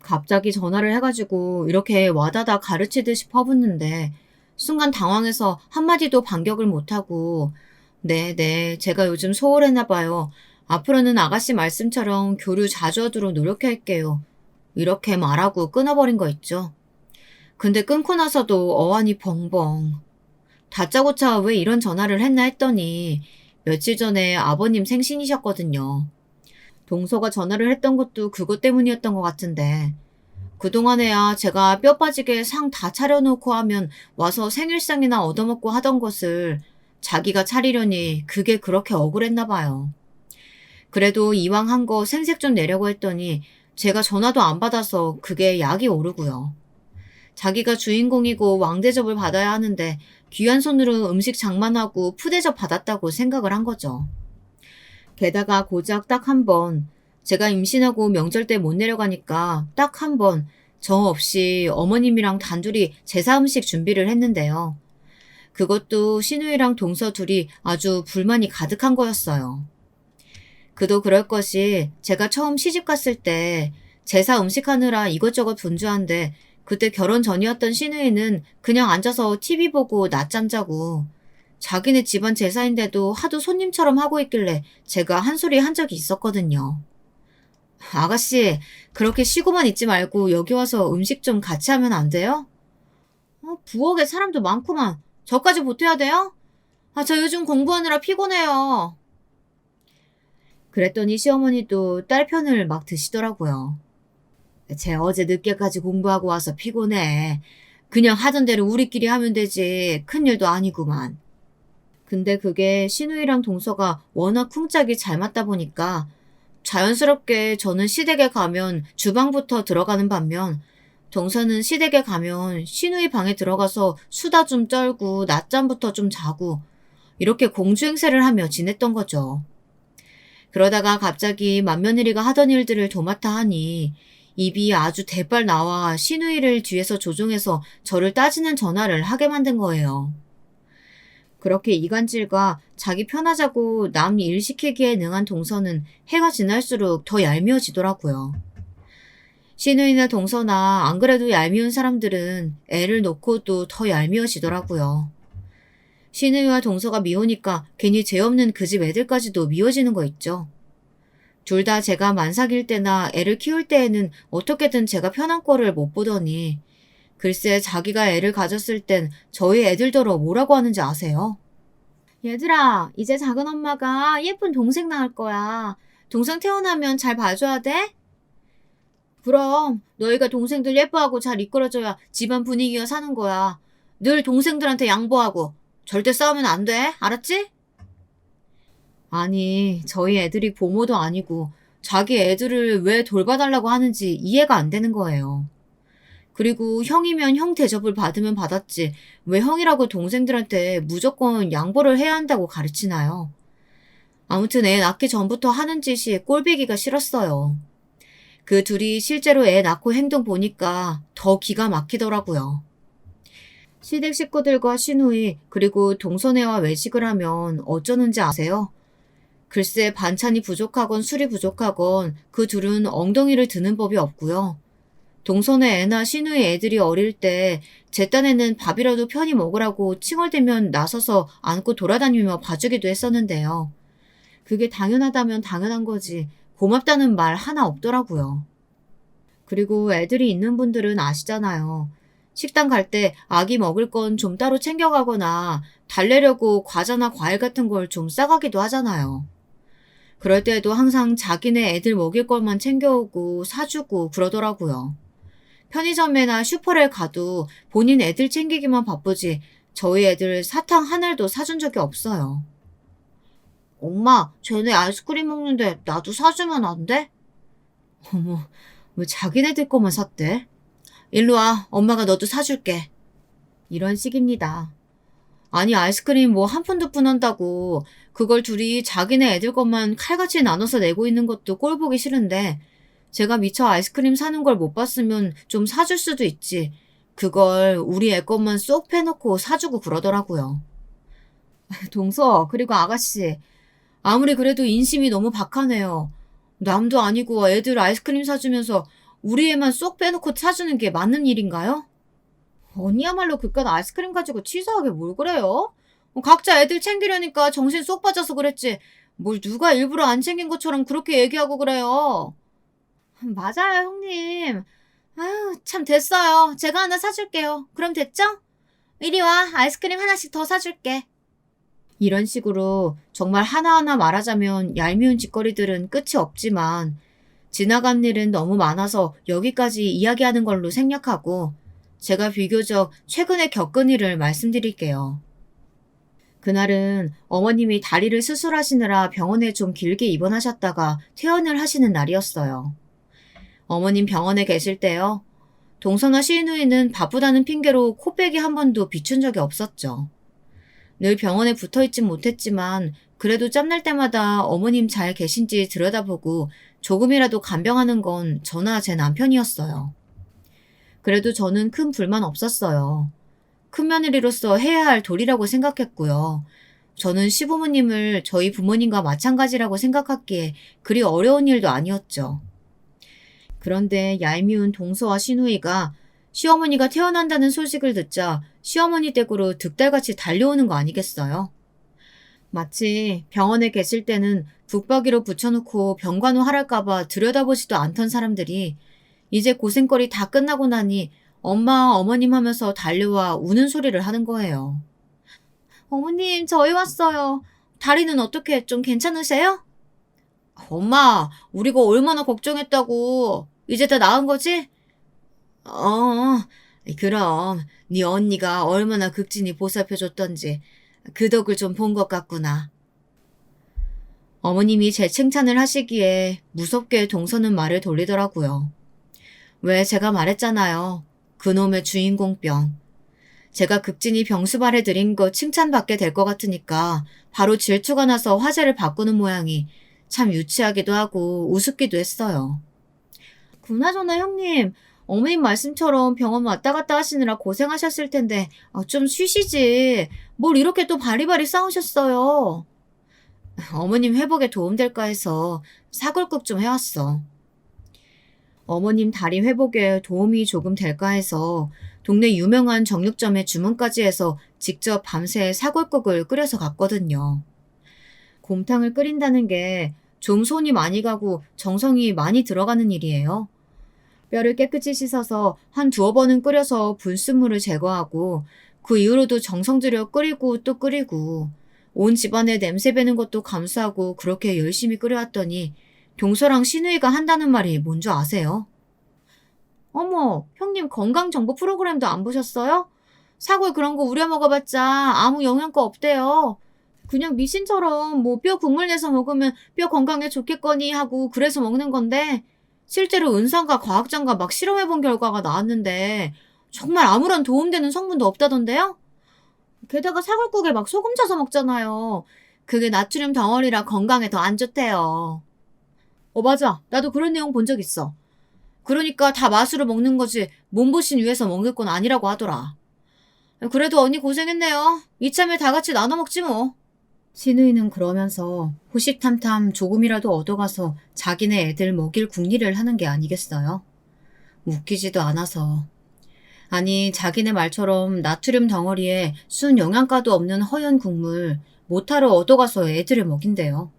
갑자기 전화를 해가지고 이렇게 와다다 가르치듯이 퍼붓는데 순간 당황해서 한마디도 반격을 못하고 네, 제가 요즘 소홀했나 봐요. 앞으로는 아가씨 말씀처럼 교류 자주 하도록 노력할게요. 이렇게 말하고 끊어버린 거 있죠. 근데 끊고 나서도 어안이 벙벙. 다짜고짜 왜 이런 전화를 했나 했더니 며칠 전에 아버님 생신이셨거든요. 동서가 전화를 했던 것도 그것 때문이었던 것 같은데 그동안에야 제가 뼈 빠지게 상 다 차려놓고 하면 와서 생일상이나 얻어먹고 하던 것을 자기가 차리려니 그게 그렇게 억울했나 봐요. 그래도 이왕 한 거 생색 좀 내려고 했더니 제가 전화도 안 받아서 그게 약이 오르고요. 자기가 주인공이고 왕대접을 받아야 하는데 귀한 손으로 음식 장만하고 푸대접 받았다고 생각을 한 거죠. 게다가 고작 딱 한 번, 제가 임신하고 명절 때 못 내려가니까 딱 한 번, 저 없이 어머님이랑 단둘이 제사 음식 준비를 했는데요. 그것도 신우이랑 동서 둘이 아주 불만이 가득한 거였어요. 그도 그럴 것이 제가 처음 시집 갔을 때 제사 음식하느라 이것저것 분주한데 그때 결혼 전이었던 신우이는 그냥 앉아서 TV 보고 낮잠 자고 자기네 집안 제사인데도 하도 손님처럼 하고 있길래 제가 한 소리 한 적이 있었거든요. 아가씨, 그렇게 쉬고만 있지 말고 여기 와서 음식 좀 같이 하면 안 돼요? 부엌에 사람도 많구만. 저까지 보태야 돼요? 저 요즘 공부하느라 피곤해요. 그랬더니 시어머니도 딸 편을 막 드시더라고요. 쟤 어제 늦게까지 공부하고 와서 피곤해. 그냥 하던 대로 우리끼리 하면 되지. 큰일도 아니구만. 근데 그게 신우이랑 동서가 워낙 쿵짝이 잘 맞다 보니까 자연스럽게 저는 시댁에 가면 주방부터 들어가는 반면 동서는 시댁에 가면 신우이 방에 들어가서 수다 좀 떨고 낮잠부터 좀 자고 이렇게 공주행세를 하며 지냈던 거죠. 그러다가 갑자기 맏며느리가 하던 일들을 도맡아 하니 입이 아주 대빨 나와 신우이를 뒤에서 조종해서 저를 따지는 전화를 하게 만든 거예요. 그렇게 이간질과 자기 편하자고 남 일 시키기에 능한 동서는 해가 지날수록 더 얄미워지더라고요. 신우이나 동서나 안 그래도 얄미운 사람들은 애를 놓고도 더 얄미워지더라고요. 신우이와 동서가 미우니까 괜히 죄 없는 그 집 애들까지도 미워지는 거 있죠. 둘 다 제가 만삭일 때나 애를 키울 때에는 어떻게든 제가 편한 꼴을 못 보더니 글쎄 자기가 애를 가졌을 땐 저희 애들더러 뭐라고 하는지 아세요? 얘들아, 이제 작은 엄마가 예쁜 동생 낳을 거야. 동생 태어나면 잘 봐줘야 돼? 그럼 너희가 동생들 예뻐하고 잘 이끌어줘야 집안 분위기가 사는 거야. 늘 동생들한테 양보하고 절대 싸우면 안 돼. 알았지? 아니, 저희 애들이 보모도 아니고 자기 애들을 왜 돌봐달라고 하는지 이해가 안 되는 거예요. 그리고 형이면 형 대접을 받으면 받았지 왜 형이라고 동생들한테 무조건 양보를 해야 한다고 가르치나요? 아무튼 애 낳기 전부터 하는 짓이 꼴보기가 싫었어요. 그 둘이 실제로 애 낳고 행동 보니까 더 기가 막히더라고요. 시댁 식구들과 시누이 그리고 동서네와 외식을 하면 어쩌는지 아세요? 글쎄 반찬이 부족하건 술이 부족하건 그 둘은 엉덩이를 드는 법이 없고요. 동선의 애나 시누이 애들이 어릴 때 제 딴에는 밥이라도 편히 먹으라고 칭얼대면 나서서 안고 돌아다니며 봐주기도 했었는데요. 그게 당연하다면 당연한 거지 고맙다는 말 하나 없더라고요. 그리고 애들이 있는 분들은 아시잖아요. 식당 갈 때 아기 먹을 건 좀 따로 챙겨가거나 달래려고 과자나 과일 같은 걸 좀 싸가기도 하잖아요. 그럴 때에도 항상 자기네 애들 먹일 것만 챙겨오고 사주고 그러더라고요. 편의점이나 슈퍼를 가도 본인 애들 챙기기만 바쁘지 저희 애들 사탕 하늘도 사준 적이 없어요. 엄마, 쟤네 아이스크림 먹는데 나도 사주면 안 돼? 어머, 왜 자기네들 거만 샀대? 일로 와, 엄마가 너도 사줄게. 이런 식입니다. 아니 아이스크림 뭐 한 푼 두 푼 한다고 그걸 둘이 자기네 애들 것만 칼같이 나눠서 내고 있는 것도 꼴 보기 싫은데 제가 미처 아이스크림 사는 걸 못 봤으면 좀 사줄 수도 있지. 그걸 우리 애 것만 쏙 빼놓고 사주고 그러더라고요. 동서 그리고 아가씨 아무리 그래도 인심이 너무 박하네요. 남도 아니고 애들 아이스크림 사주면서 우리 애만 쏙 빼놓고 사주는 게 맞는 일인가요? 언니야말로 그깟 아이스크림 가지고 치사하게 뭘 그래요? 각자 애들 챙기려니까 정신 쏙 빠져서 그랬지. 뭘 누가 일부러 안 챙긴 것처럼 그렇게 얘기하고 그래요. 맞아요, 형님. 아유, 참 됐어요. 제가 하나 사줄게요. 그럼 됐죠? 이리 와. 아이스크림 하나씩 더 사줄게. 이런 식으로 정말 하나하나 말하자면 얄미운 짓거리들은 끝이 없지만 지나간 일은 너무 많아서 여기까지 이야기하는 걸로 생략하고 제가 비교적 최근에 겪은 일을 말씀드릴게요. 그날은 어머님이 다리를 수술하시느라 병원에 좀 길게 입원하셨다가 퇴원을 하시는 날이었어요. 어머님 병원에 계실 때요. 동서나 시누이는 바쁘다는 핑계로 코빼기 한 번도 비춘 적이 없었죠. 늘 병원에 붙어 있진 못했지만 그래도 짬날 때마다 어머님 잘 계신지 들여다보고 조금이라도 간병하는 건 저나 제 남편이었어요. 그래도 저는 큰 불만 없었어요. 큰며느리로서 해야 할 도리라고 생각했고요. 저는 시부모님을 저희 부모님과 마찬가지라고 생각했기에 그리 어려운 일도 아니었죠. 그런데 얄미운 동서와 시누이가 시어머니가 태어난다는 소식을 듣자 시어머니 댁으로 득달같이 달려오는 거 아니겠어요? 마치 병원에 계실 때는 북박이로 붙여놓고 병간호 하랄까봐 들여다보지도 않던 사람들이 이제 고생거리 다 끝나고 나니 엄마, 어머님 하면서 달려와 우는 소리를 하는 거예요. 어머님, 저희 왔어요. 다리는 어떻게 좀 괜찮으세요? 엄마, 우리가 얼마나 걱정했다고. 이제 다 나은 거지? 어, 그럼 네 언니가 얼마나 극진히 보살펴줬던지 그 덕을 좀 본 것 같구나. 어머님이 제 칭찬을 하시기에 무섭게 동서는 말을 돌리더라고요. 왜 제가 말했잖아요. 그놈의 주인공병. 제가 극진히 병수발해 드린 거 칭찬받게 될 것 같으니까 바로 질투가 나서 화제를 바꾸는 모양이 참 유치하기도 하고 우습기도 했어요. 그나저나 형님, 어머님 말씀처럼 병원 왔다 갔다 하시느라 고생하셨을 텐데 좀 쉬시지. 뭘 이렇게 또 바리바리 싸우셨어요. 어머님 회복에 도움될까 해서 사골국 좀 해왔어. 어머님 다리 회복에 도움이 조금 될까 해서 동네 유명한 정육점에 주문까지 해서 직접 밤새 사골국을 끓여서 갔거든요. 곰탕을 끓인다는 게 좀 손이 많이 가고 정성이 많이 들어가는 일이에요. 뼈를 깨끗이 씻어서 한 두어 번은 끓여서 불순물을 제거하고 그 이후로도 정성 들여 끓이고 또 끓이고 온 집안에 냄새 배는 것도 감수하고 그렇게 열심히 끓여왔더니 동서랑 시누이가 한다는 말이 뭔지 아세요? 어머, 형님 건강정보 프로그램도 안 보셨어요? 사골 그런 거 우려 먹어봤자 아무 영양가 없대요. 그냥 미신처럼 뭐 뼈 국물 내서 먹으면 뼈 건강에 좋겠거니 하고 그래서 먹는 건데 실제로 은상과 과학자가 막 실험해본 결과가 나왔는데 정말 아무런 도움되는 성분도 없다던데요? 게다가 사골국에 막 소금 쳐서 먹잖아요. 그게 나트륨 덩어리라 건강에 더 안 좋대요. 맞아. 나도 그런 내용 본 적 있어. 그러니까 다 맛으로 먹는 거지 몸보신 위해서 먹을 건 아니라고 하더라. 그래도 언니 고생했네요. 이참에 다 같이 나눠 먹지 뭐. 시누이는 그러면서 호시탐탐 조금이라도 얻어가서 자기네 애들 먹일 궁리를 하는 게 아니겠어요? 웃기지도 않아서. 아니 자기네 말처럼 나트륨 덩어리에 순 영양가도 없는 허연 국물 모타로 얻어가서 애들을 먹인대요.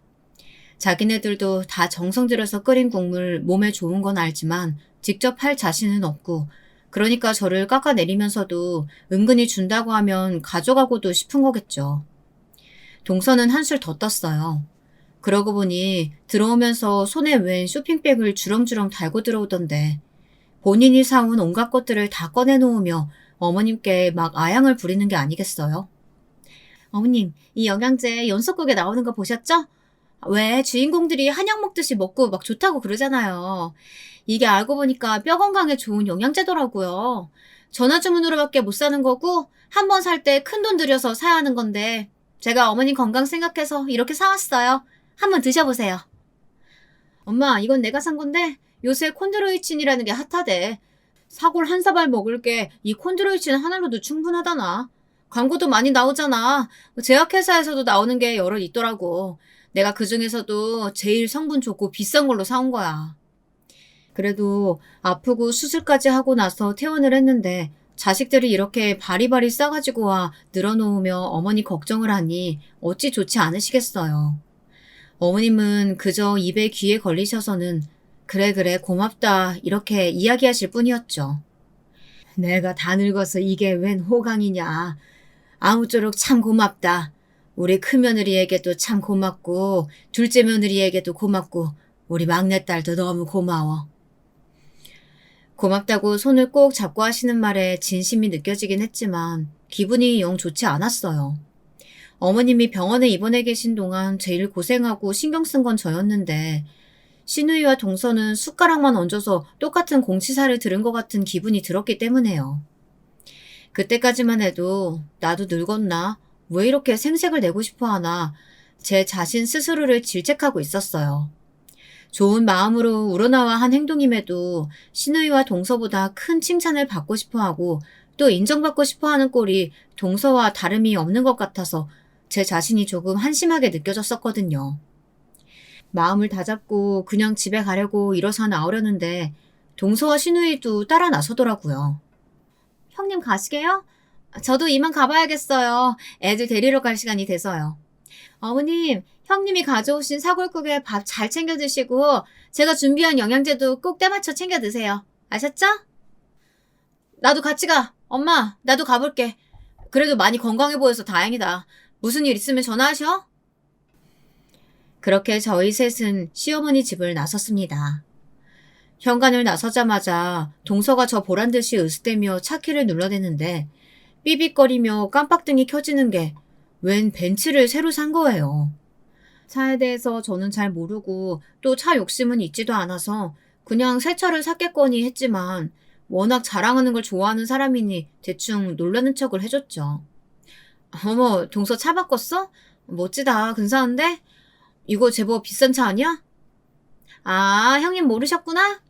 자기네들도 다 정성 들여서 끓인 국물 몸에 좋은 건 알지만 직접 할 자신은 없고 그러니까 저를 깎아내리면서도 은근히 준다고 하면 가져가고도 싶은 거겠죠. 동서는 한술 더 떴어요. 그러고 보니 들어오면서 손에 웬 쇼핑백을 주렁주렁 달고 들어오던데 본인이 사온 온갖 것들을 다 꺼내놓으며 어머님께 막 아양을 부리는 게 아니겠어요? 어머님, 이 영양제 연속극에 나오는 거 보셨죠? 왜 주인공들이 한약 먹듯이 먹고 막 좋다고 그러잖아요. 이게 알고 보니까 뼈 건강에 좋은 영양제더라고요. 전화 주문으로밖에 못 사는 거고 한 번 살 때 큰돈 들여서 사야 하는 건데 제가 어머님 건강 생각해서 이렇게 사왔어요. 한번 드셔보세요. 엄마, 이건 내가 산 건데 요새 콘드로이친이라는 게 핫하대. 사골 한 사발 먹을 게 이 콘드로이친 하나로도 충분하다나. 광고도 많이 나오잖아. 제약회사에서도 나오는 게 여러 있더라고. 내가 그중에서도 제일 성분 좋고 비싼 걸로 사온 거야. 그래도 아프고 수술까지 하고 나서 퇴원을 했는데 자식들이 이렇게 바리바리 싸가지고 와 늘어놓으며 어머니 걱정을 하니 어찌 좋지 않으시겠어요. 어머님은 그저 입에 귀에 걸리셔서는 그래 그래 고맙다 이렇게 이야기하실 뿐이었죠. 내가 다 늙어서 이게 웬 호강이냐. 아무쪼록 참 고맙다. 우리 큰며느리에게도 참 고맙고 둘째 며느리에게도 고맙고 우리 막내딸도 너무 고마워. 고맙다고 손을 꼭 잡고 하시는 말에 진심이 느껴지긴 했지만 기분이 영 좋지 않았어요. 어머님이 병원에 입원해 계신 동안 제일 고생하고 신경 쓴 건 저였는데 신우이와 동서는 숟가락만 얹어서 똑같은 공치사를 들은 것 같은 기분이 들었기 때문에요. 그때까지만 해도 나도 늙었나? 왜 이렇게 생색을 내고 싶어 하나? 제 자신 스스로를 질책하고 있었어요. 좋은 마음으로 우러나와 한 행동임에도 신우이와 동서보다 큰 칭찬을 받고 싶어 하고 또 인정받고 싶어 하는 꼴이 동서와 다름이 없는 것 같아서 제 자신이 조금 한심하게 느껴졌었거든요. 마음을 다잡고 그냥 집에 가려고 일어서 나오려는데 동서와 신우이도 따라 나서더라고요. 형님 가시게요? 저도 이만 가봐야겠어요. 애들 데리러 갈 시간이 돼서요. 어머님, 형님이 가져오신 사골국에 밥 잘 챙겨 드시고 제가 준비한 영양제도 꼭 때 맞춰 챙겨 드세요. 아셨죠? 나도 같이 가. 엄마, 나도 가볼게. 그래도 많이 건강해 보여서 다행이다. 무슨 일 있으면 전화하셔. 그렇게 저희 셋은 시어머니 집을 나섰습니다. 현관을 나서자마자 동서가 저 보란듯이 으스대며 차키를 눌러대는데 삐빅거리며 깜빡등이 켜지는 게 웬 벤츠를 새로 산 거예요. 차에 대해서 저는 잘 모르고 또 차 욕심은 있지도 않아서 그냥 새 차를 샀겠거니 했지만 워낙 자랑하는 걸 좋아하는 사람이니 대충 놀라는 척을 해줬죠. 어머, 동서 차 바꿨어? 멋지다. 근사한데? 이거 제법 비싼 차 아니야? 아, 형님 모르셨구나?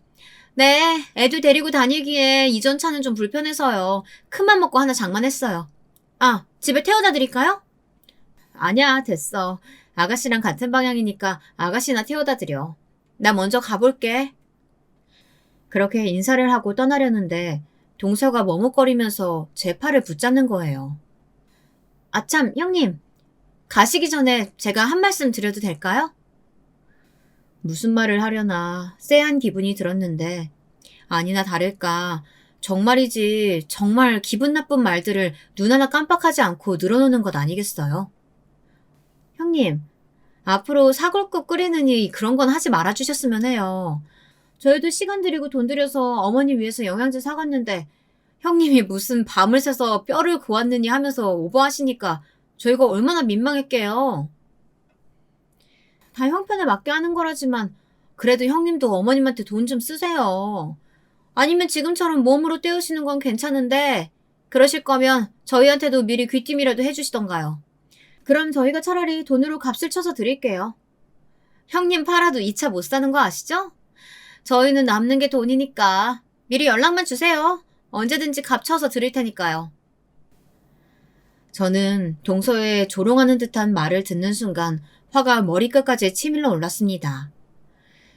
네, 애들 데리고 다니기에 이전 차는 좀 불편해서요. 큰맘 먹고 하나 장만했어요. 아, 집에 태워다 드릴까요? 아니야, 됐어. 아가씨랑 같은 방향이니까 아가씨나 태워다 드려. 나 먼저 가볼게. 그렇게 인사를 하고 떠나려는데 동서가 머뭇거리면서 제 팔을 붙잡는 거예요. 아참, 형님. 가시기 전에 제가 한 말씀 드려도 될까요? 무슨 말을 하려나 쎄한 기분이 들었는데 아니나 다를까 정말이지 정말 기분 나쁜 말들을 눈 하나 깜빡하지 않고 늘어놓는 것 아니겠어요? 형님, 앞으로 사골국 끓이느니 그런 건 하지 말아주셨으면 해요. 저희도 시간 들이고 돈 들여서 어머니 위해서 영양제 사갔는데 형님이 무슨 밤을 새서 뼈를 고았느니 하면서 오버하시니까 저희가 얼마나 민망했게요. 다 형편에 맞게 하는 거라지만 그래도 형님도 어머님한테 돈 좀 쓰세요. 아니면 지금처럼 몸으로 때우시는 건 괜찮은데 그러실 거면 저희한테도 미리 귀띔이라도 해주시던가요. 그럼 저희가 차라리 돈으로 값을 쳐서 드릴게요. 형님 팔아도 2차 못 사는 거 아시죠? 저희는 남는 게 돈이니까 미리 연락만 주세요. 언제든지 값 쳐서 드릴 테니까요. 저는 동서의 조롱하는 듯한 말을 듣는 순간 화가 머리끝까지 치밀러 올랐습니다.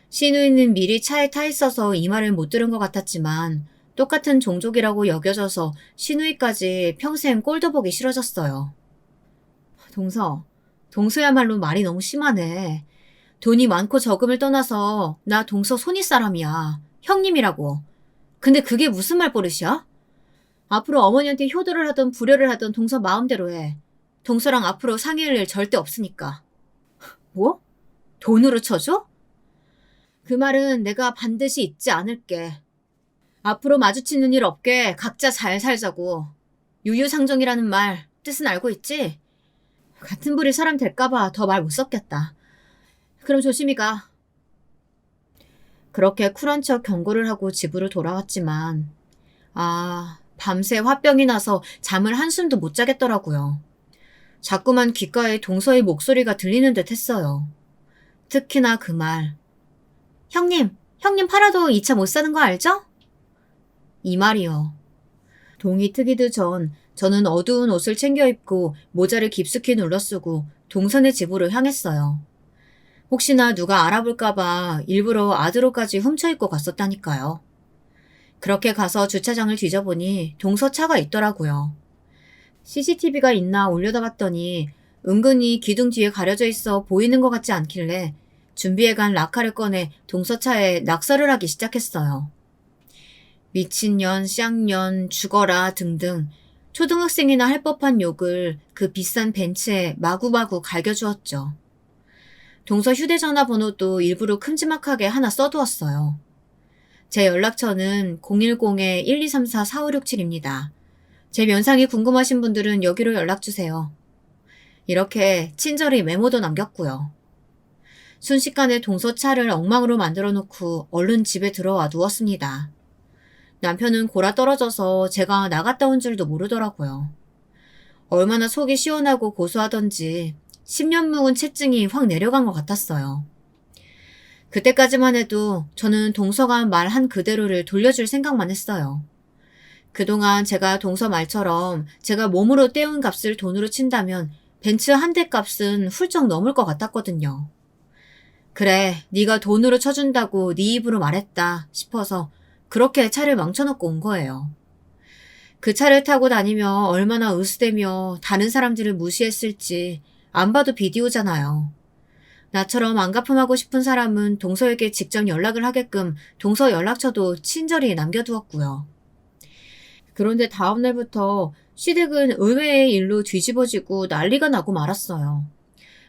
신우이는 미리 차에 타 있어서 이 말을 못 들은 것 같았지만 똑같은 종족이라고 여겨져서 신우이까지 평생 꼴도 보기 싫어졌어요. 동서야말로 말이 너무 심하네. 돈이 많고 적음을 떠나서 나 동서 손윗 사람이야. 형님이라고. 근데 그게 무슨 말버릇이야? 앞으로 어머니한테 효도를 하든 불효를 하든 동서 마음대로 해. 동서랑 앞으로 상의할 일 절대 없으니까. 뭐? 돈으로 쳐줘? 그 말은 내가 반드시 잊지 않을게. 앞으로 마주치는 일 없게 각자 잘 살자고. 유유상종이라는 말 뜻은 알고 있지? 같은 부리 사람 될까봐 더 말 못 섞겠다. 그럼 조심히 가. 그렇게 쿨한 척 경고를 하고 집으로 돌아왔지만 밤새 화병이 나서 잠을 한숨도 못 자겠더라고요. 자꾸만 귓가에 동서의 목소리가 들리는 듯 했어요. 특히나 그 말. 형님 팔아도 2차 못 사는 거 알죠? 이 말이요. 동이 트기도 전 저는 어두운 옷을 챙겨 입고 모자를 깊숙이 눌러 쓰고 동선의 집으로 향했어요. 혹시나 누가 알아볼까봐 일부러 아드로까지 훔쳐입고 갔었다니까요. 그렇게 가서 주차장을 뒤져보니 동서차가 있더라고요. CCTV가 있나 올려다봤더니 은근히 기둥 뒤에 가려져 있어 보이는 것 같지 않길래 준비해간 라카를 꺼내 동서차에 낙서를 하기 시작했어요. 미친년, 쌍년, 죽어라 등등 초등학생이나 할 법한 욕을 그 비싼 벤츠에 마구마구 갈겨주었죠. 동서 휴대전화 번호도 일부러 큼지막하게 하나 써두었어요. 제 연락처는 010-1234-4567입니다. 제 면상이 궁금하신 분들은 여기로 연락주세요. 이렇게 친절히 메모도 남겼고요. 순식간에 동서차를 엉망으로 만들어 놓고 얼른 집에 들어와 누웠습니다. 남편은 골아 떨어져서 제가 나갔다 온 줄도 모르더라고요. 얼마나 속이 시원하고 고소하던지 10년 묵은 체증이 확 내려간 것 같았어요. 그때까지만 해도 저는 동서가 말한 그대로를 돌려줄 생각만 했어요. 그동안 제가 동서 말처럼 제가 몸으로 떼운 값을 돈으로 친다면 벤츠 한 대 값은 훌쩍 넘을 것 같았거든요. 그래, 네가 돈으로 쳐준다고 네 입으로 말했다 싶어서 그렇게 차를 망쳐놓고 온 거예요. 그 차를 타고 다니며 얼마나 으스대며 다른 사람들을 무시했을지 안 봐도 비디오잖아요. 나처럼 안가품하고 싶은 사람은 동서에게 직접 연락을 하게끔 동서 연락처도 친절히 남겨두었고요. 그런데 다음날부터 시댁은 의외의 일로 뒤집어지고 난리가 나고 말았어요.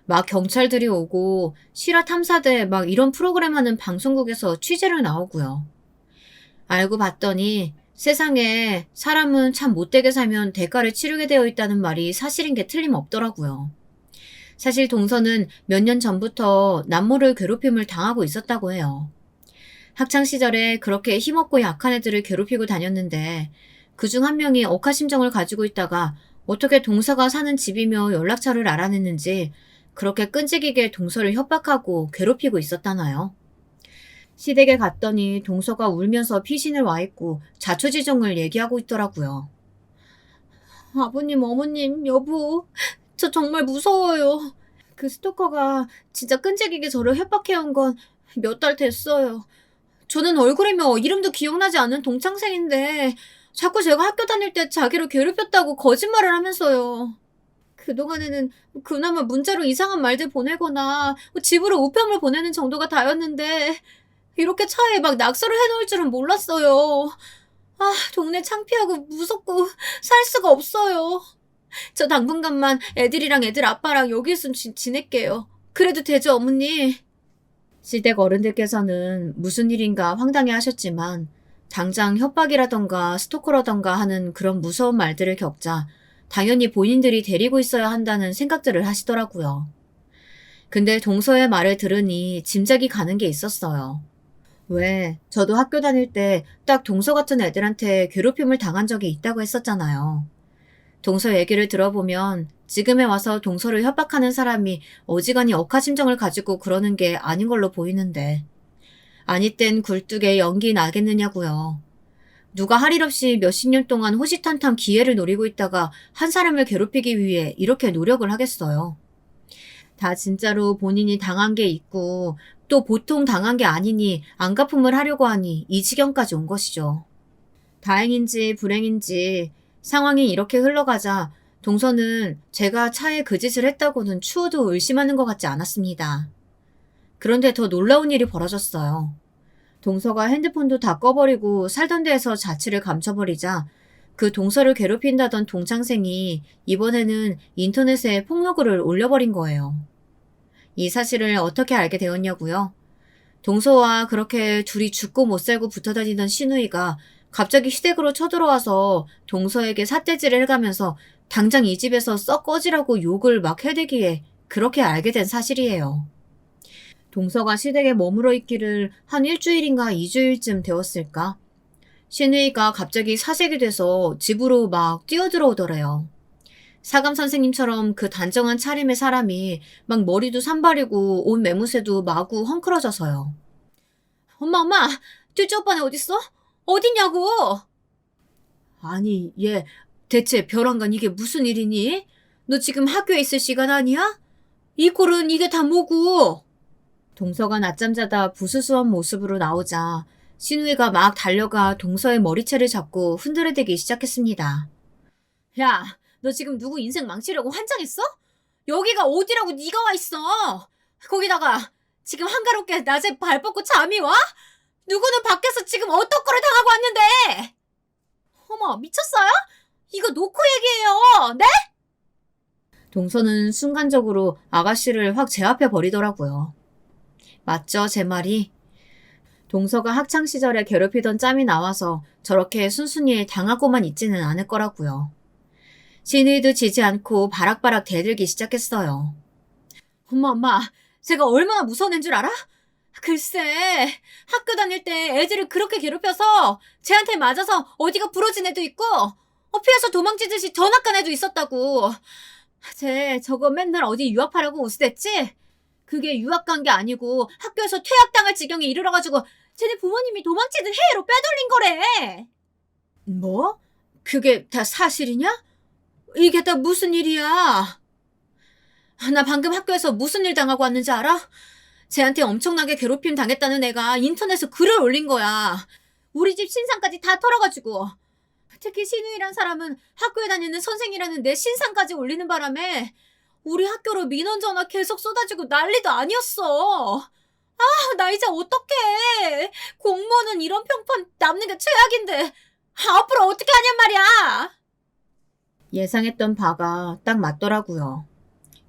막 경찰들이 오고 실화 탐사대 막 이런 프로그램 하는 방송국에서 취재를 나오고요. 알고 봤더니 세상에 사람은 참 못되게 살면 대가를 치르게 되어 있다는 말이 사실인 게 틀림없더라고요. 사실 동서는 몇 년 전부터 남모를 괴롭힘을 당하고 있었다고 해요. 학창시절에 그렇게 힘없고 약한 애들을 괴롭히고 다녔는데 그중 한 명이 억하심정을 가지고 있다가 어떻게 동서가 사는 집이며 연락처를 알아냈는지 그렇게 끈질기게 동서를 협박하고 괴롭히고 있었다나요. 시댁에 갔더니 동서가 울면서 피신을 와 있고 자초지종을 얘기하고 있더라고요. 아버님, 어머님, 여보, 저 정말 무서워요. 그 스토커가 진짜 끈질기게 저를 협박해온 건 몇 달 됐어요. 저는 얼굴이며 이름도 기억나지 않는 동창생인데 자꾸 제가 학교 다닐 때 자기를 괴롭혔다고 거짓말을 하면서요. 그동안에는 그나마 문자로 이상한 말들 보내거나 집으로 우편물 보내는 정도가 다였는데 이렇게 차에 막 낙서를 해놓을 줄은 몰랐어요. 아, 동네 창피하고 무섭고 살 수가 없어요. 저 당분간만 애들이랑 애들 아빠랑 여기 있으면 지낼게요. 그래도 되죠, 어머니? 시댁 어른들께서는 무슨 일인가 황당해 하셨지만 당장 협박이라던가 스토커라던가 하는 그런 무서운 말들을 겪자 당연히 본인들이 데리고 있어야 한다는 생각들을 하시더라고요. 근데 동서의 말을 들으니 짐작이 가는 게 있었어요. 왜, 저도 학교 다닐 때 딱 동서 같은 애들한테 괴롭힘을 당한 적이 있다고 했었잖아요. 동서 얘기를 들어보면 지금에 와서 동서를 협박하는 사람이 어지간히 억하심정을 가지고 그러는 게 아닌 걸로 보이는데 아니 땐 굴뚝에 연기 나겠느냐고요. 누가 할 일 없이 몇십 년 동안 호시탐탐 기회를 노리고 있다가 한 사람을 괴롭히기 위해 이렇게 노력을 하겠어요. 다 진짜로 본인이 당한 게 있고 또 보통 당한 게 아니니 안갚음을 하려고 하니 이 지경까지 온 것이죠. 다행인지 불행인지 상황이 이렇게 흘러가자 동서는 제가 차에 그 짓을 했다고는 추호도 의심하는 것 같지 않았습니다. 그런데 더 놀라운 일이 벌어졌어요. 동서가 핸드폰도 다 꺼버리고 살던 데에서 자취를 감춰버리자 그 동서를 괴롭힌다던 동창생이 이번에는 인터넷에 폭로글을 올려버린 거예요. 이 사실을 어떻게 알게 되었냐고요? 동서와 그렇게 둘이 죽고 못 살고 붙어다니던 시누이가 갑자기 시댁으로 쳐들어와서 동서에게 삿대질을 해가면서 당장 이 집에서 썩 꺼지라고 욕을 막 해대기에 그렇게 알게 된 사실이에요. 동서가 시댁에 머물러 있기를 한 일주일인가 2주일쯤 되었을까? 시누이가 갑자기 사색이 돼서 집으로 막 뛰어들어오더래요. 사감 선생님처럼 그 단정한 차림의 사람이 막 머리도 산발이고 옷 매무새도 마구 헝클어져서요. 엄마, 둘째 오빠네 어딨어? 어딨냐고? 아니, 얘 대체 벼랑간 이게 무슨 일이니? 너 지금 학교에 있을 시간 아니야? 이 꼴은 이게 다 뭐고? 동서가 낮잠 자다 부스스한 모습으로 나오자 신우이가 막 달려가 동서의 머리채를 잡고 흔들어대기 시작했습니다. 야, 너 지금 누구 인생 망치려고 환장했어? 여기가 어디라고 네가 와 있어? 거기다가 지금 한가롭게 낮에 발 뻗고 잠이 와? 누구는 밖에서 지금 어떤 꼴을 당하고 왔는데? 어머, 미쳤어요? 이거 놓고 얘기해요. 네? 동서는 순간적으로 아가씨를 확 제압해 버리더라고요. 맞죠, 제 말이? 동서가 학창시절에 괴롭히던 짬이 나와서 저렇게 순순히 당하고만 있지는 않을 거라고요. 신우이도 지지 않고 바락바락 대들기 시작했어요. 엄마, 제가 얼마나 무서운 애인 줄 알아? 글쎄, 학교 다닐 때 애들을 그렇게 괴롭혀서 쟤한테 맞아서 어디가 부러진 애도 있고 피해서 도망치듯이 전학간 애도 있었다고. 쟤 저거 맨날 어디 유학하라고 우스댔지? 그게 유학 간 게 아니고 학교에서 퇴학당할 지경에 이르러가지고 쟤네 부모님이 도망치듯 해외로 빼돌린 거래. 뭐? 그게 다 사실이냐? 이게 다 무슨 일이야? 나 방금 학교에서 무슨 일 당하고 왔는지 알아? 쟤한테 엄청나게 괴롭힘 당했다는 애가 인터넷에 글을 올린 거야. 우리 집 신상까지 다 털어가지고. 특히 신우이란 사람은 학교에 다니는 선생이라는 내 신상까지 올리는 바람에 우리 학교로 민원 전화 계속 쏟아지고 난리도 아니었어. 나 이제 어떡해. 공무원은 이런 평판 남는 게 최악인데 앞으로 어떻게 하냔 말이야. 예상했던 바가 딱 맞더라고요.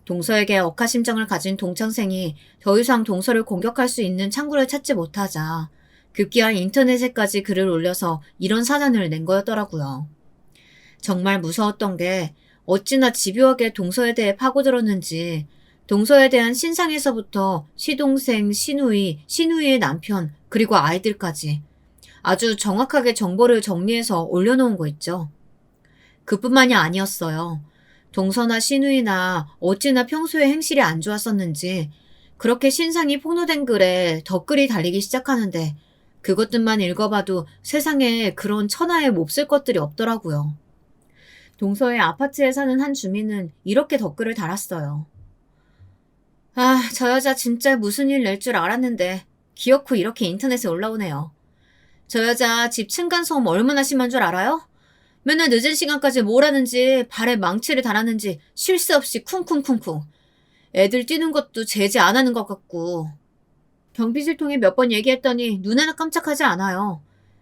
동서에게 억하심정을 가진 동창생이 더 이상 동서를 공격할 수 있는 창구를 찾지 못하자 급기야 인터넷에까지 글을 올려서 이런 사단을 낸 거였더라고요. 정말 무서웠던 게 어찌나 집요하게 동서에 대해 파고들었는지 동서에 대한 신상에서부터 시동생, 신우이, 신우이의 남편, 그리고 아이들까지 아주 정확하게 정보를 정리해서 올려놓은 거 있죠. 그뿐만이 아니었어요. 동서나 신우이나 어찌나 평소에 행실이 안 좋았었는지 그렇게 신상이 폭로된 글에 댓글이 달리기 시작하는데 그것들만 읽어봐도 세상에 그런 천하에 몹쓸 것들이 없더라고요. 동서의 아파트에 사는 한 주민은 이렇게 댓글을 달았어요. 저 여자 진짜 무슨 일 낼 줄 알았는데 기어코 이렇게 인터넷에 올라오네요. 저 여자 집 층간소음 얼마나 심한 줄 알아요? 맨날 늦은 시간까지 뭘 하는지 발에 망치를 달았는지 쉴 새 없이 쿵쿵쿵쿵. 애들 뛰는 것도 제재 안 하는 것 같고. 경비실 통해 몇 번 얘기했더니 눈 하나 깜짝하지 않아요.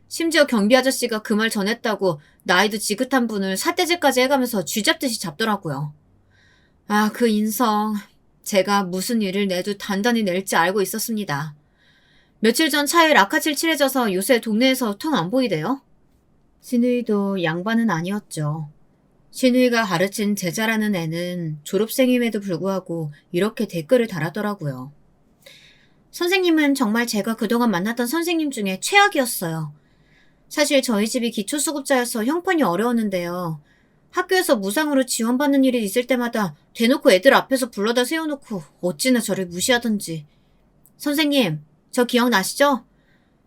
심지어 경비 아저씨가 그 말 전했다고 나이도 지긋한 분을 삿대질까지 해가면서 쥐잡듯이 잡더라고요. 그 인성. 제가 무슨 일을 내도 단단히 낼지 알고 있었습니다. 며칠 전 차에 라카칠 칠해져서 요새 동네에서 통 안 보이대요. 신우이도 양반은 아니었죠. 신우이가 가르친 제자라는 애는 졸업생임에도 불구하고 이렇게 댓글을 달았더라고요. 선생님은 정말 제가 그동안 만났던 선생님 중에 최악이었어요. 사실 저희 집이 기초수급자여서 형편이 어려웠는데요. 학교에서 무상으로 지원받는 일이 있을 때마다 대놓고 애들 앞에서 불러다 세워놓고 어찌나 저를 무시하던지. 선생님, 저 기억나시죠?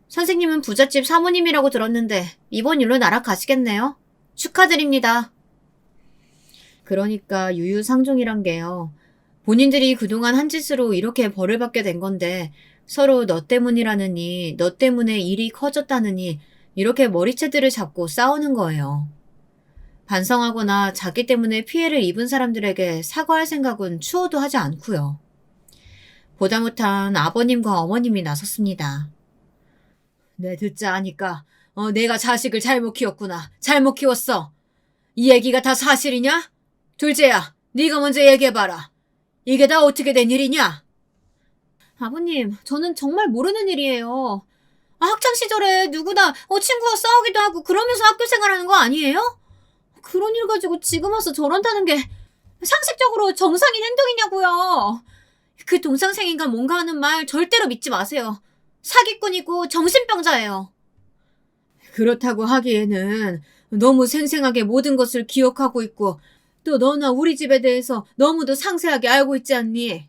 선생님은 부잣집 사모님이라고 들었는데 이번 일로 날아가시겠네요. 축하드립니다. 그러니까 유유상종이란 게요. 본인들이 그동안 한 짓으로 이렇게 벌을 받게 된 건데 서로 너 때문이라느니 너 때문에 일이 커졌다느니 이렇게 머리채들을 잡고 싸우는 거예요. 반성하거나 자기 때문에 피해를 입은 사람들에게 사과할 생각은 추호도 하지 않고요. 보다 못한 아버님과 어머님이 나섰습니다. 네, 듣자 하니까 내가 자식을 잘못 키웠구나. 잘못 키웠어. 이 얘기가 다 사실이냐? 둘째야, 네가 먼저 얘기해봐라. 이게 다 어떻게 된 일이냐? 아버님, 저는 정말 모르는 일이에요. 학창시절에 누구나 친구와 싸우기도 하고 그러면서 학교 생활하는 거 아니에요? 그런 일 가지고 지금 와서 저런다는 게 상식적으로 정상인 행동이냐고요. 그 동상생인가 뭔가 하는 말 절대로 믿지 마세요. 사기꾼이고 정신병자예요. 그렇다고 하기에는 너무 생생하게 모든 것을 기억하고 있고 또 너나 우리 집에 대해서 너무도 상세하게 알고 있지 않니?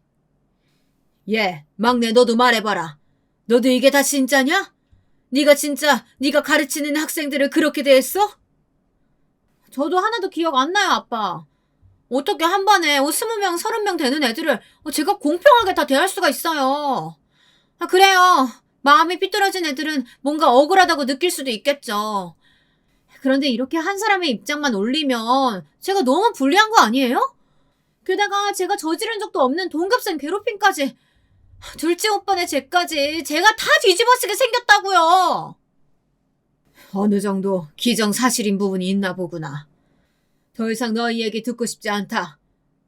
막내 너도 말해봐라. 너도 이게 다 진짜냐? 네가 진짜 네가 가르치는 학생들을 그렇게 대했어? 저도 하나도 기억 안 나요, 아빠. 어떻게 한 반에 20명, 30명 되는 애들을 제가 공평하게 다 대할 수가 있어요. 그래요. 마음이 삐뚤어진 애들은 뭔가 억울하다고 느낄 수도 있겠죠. 그런데 이렇게 한 사람의 입장만 올리면 제가 너무 불리한 거 아니에요? 게다가 제가 저지른 적도 없는 동급생 괴롭힘까지, 둘째 오빠네 죄까지 제가 다 뒤집어쓰게 생겼다고요. 어느 정도 기정사실인 부분이 있나 보구나. 더 이상 너희 얘기 듣고 싶지 않다.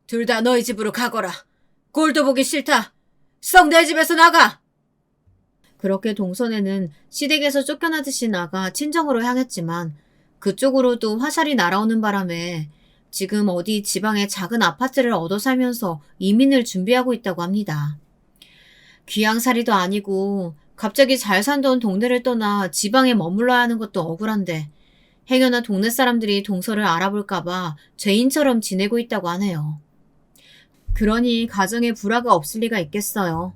둘 다 너희 집으로 가거라. 꼴도 보기 싫다. 썩 내 집에서 나가. 그렇게 동선에는 시댁에서 쫓겨나듯이 나가 친정으로 향했지만 그쪽으로도 화살이 날아오는 바람에 지금 어디 지방의 작은 아파트를 얻어 살면서 이민을 준비하고 있다고 합니다. 귀양살이도 아니고 갑자기 잘 살던 동네를 떠나 지방에 머물러야 하는 것도 억울한데 행여나 동네 사람들이 동서를 알아볼까봐 죄인처럼 지내고 있다고 하네요. 그러니 가정에 불화가 없을 리가 있겠어요.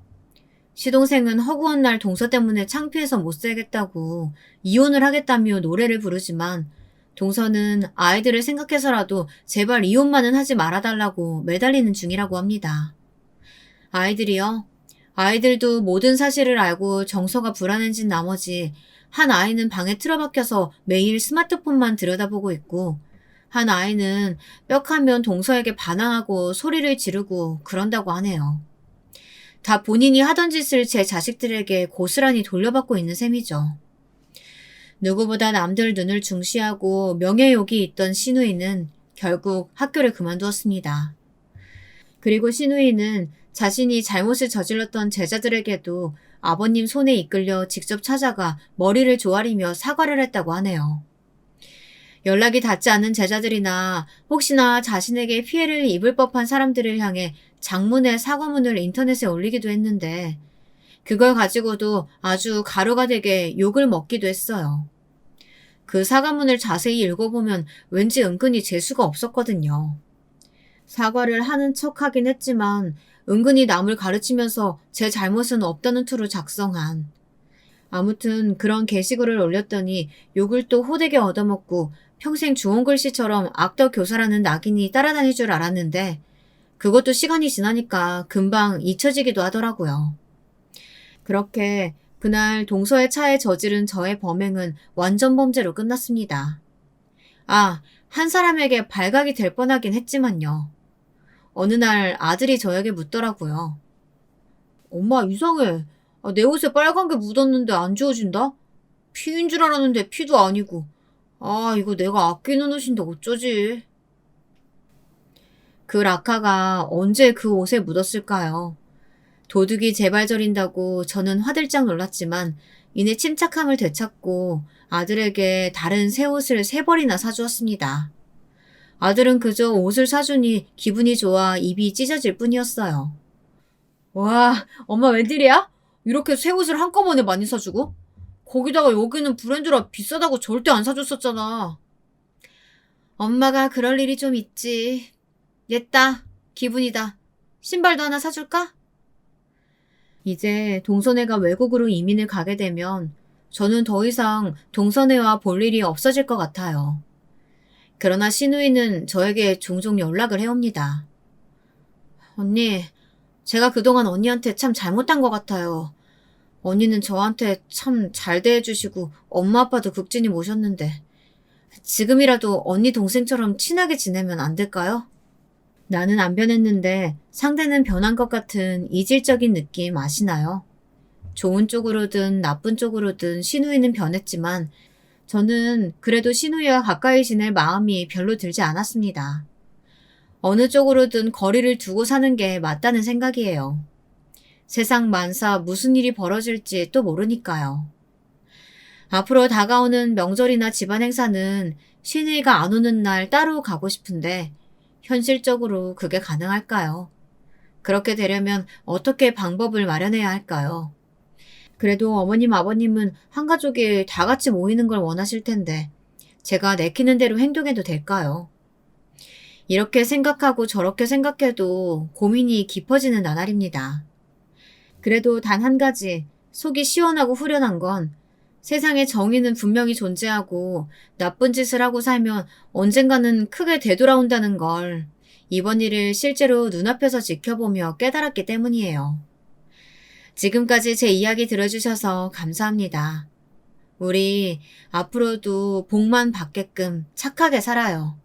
시동생은 허구한 날 동서 때문에 창피해서 못 살겠다고 이혼을 하겠다며 노래를 부르지만 동서는 아이들을 생각해서라도 제발 이혼만은 하지 말아달라고 매달리는 중이라고 합니다. 아이들이요? 아이들도 모든 사실을 알고 정서가 불안해진 나머지 한 아이는 방에 틀어박혀서 매일 스마트폰만 들여다보고 있고 한 아이는 빽하면 동서에게 반항하고 소리를 지르고 그런다고 하네요. 다 본인이 하던 짓을 제 자식들에게 고스란히 돌려받고 있는 셈이죠. 누구보다 남들 눈을 중시하고 명예욕이 있던 시누이는 결국 학교를 그만두었습니다. 그리고 시누이는 자신이 잘못을 저질렀던 제자들에게도 아버님 손에 이끌려 직접 찾아가 머리를 조아리며 사과를 했다고 하네요. 연락이 닿지 않는 제자들이나 혹시나 자신에게 피해를 입을 법한 사람들을 향해 장문의 사과문을 인터넷에 올리기도 했는데 그걸 가지고도 아주 가루가 되게 욕을 먹기도 했어요. 그 사과문을 자세히 읽어보면 왠지 은근히 재수가 없었거든요. 사과를 하는 척하긴 했지만 은근히 남을 가르치면서 제 잘못은 없다는 투로 작성한. 아무튼 그런 게시글을 올렸더니 욕을 또 호되게 얻어먹고 평생 주홍글씨처럼 악덕 교사라는 낙인이 따라다닐 줄 알았는데 그것도 시간이 지나니까 금방 잊혀지기도 하더라고요. 그렇게 그날 동서의 차에 저지른 저의 범행은 완전 범죄로 끝났습니다. 한 사람에게 발각이 될 뻔하긴 했지만요. 어느 날 아들이 저에게 묻더라고요. 엄마 이상해. 내 옷에 빨간 게 묻었는데 안 지워진다? 피인 줄 알았는데 피도 아니고. 이거 내가 아끼는 옷인데 어쩌지? 그 라카가 언제 그 옷에 묻었을까요? 도둑이 재발저린다고 저는 화들짝 놀랐지만 이내 침착함을 되찾고 아들에게 다른 새 옷을 3벌이나 사주었습니다. 아들은 그저 옷을 사주니 기분이 좋아 입이 찢어질 뿐이었어요. 와, 엄마 웬일이야? 이렇게 새 옷을 한꺼번에 많이 사주고? 거기다가 여기는 브랜드라 비싸다고 절대 안 사줬었잖아. 엄마가 그럴 일이 좀 있지. 냈다. 기분이다. 신발도 하나 사줄까? 이제 동서네가 외국으로 이민을 가게 되면 저는 더 이상 동서네와 볼 일이 없어질 것 같아요. 그러나 시누이는 저에게 종종 연락을 해옵니다. 언니, 제가 그동안 언니한테 참 잘못한 것 같아요. 언니는 저한테 참 잘 대해주시고 엄마 아빠도 극진히 모셨는데 지금이라도 언니 동생처럼 친하게 지내면 안 될까요? 나는 안 변했는데 상대는 변한 것 같은 이질적인 느낌 아시나요? 좋은 쪽으로든 나쁜 쪽으로든 시누이는 변했지만 저는 그래도 시누이와 가까이 지낼 마음이 별로 들지 않았습니다. 어느 쪽으로든 거리를 두고 사는 게 맞다는 생각이에요. 세상 만사 무슨 일이 벌어질지 또 모르니까요. 앞으로 다가오는 명절이나 집안 행사는 시누이가 안 오는 날 따로 가고 싶은데 현실적으로 그게 가능할까요? 그렇게 되려면 어떻게 방법을 마련해야 할까요? 그래도 어머님, 아버님은 한 가족이 다 같이 모이는 걸 원하실 텐데 제가 내키는 대로 행동해도 될까요? 이렇게 생각하고 저렇게 생각해도 고민이 깊어지는 나날입니다. 그래도 단 한 가지 속이 시원하고 후련한 건 세상에 정의는 분명히 존재하고 나쁜 짓을 하고 살면 언젠가는 크게 되돌아온다는 걸 이번 일을 실제로 눈앞에서 지켜보며 깨달았기 때문이에요. 지금까지 제 이야기 들어주셔서 감사합니다. 우리 앞으로도 복만 받게끔 착하게 살아요.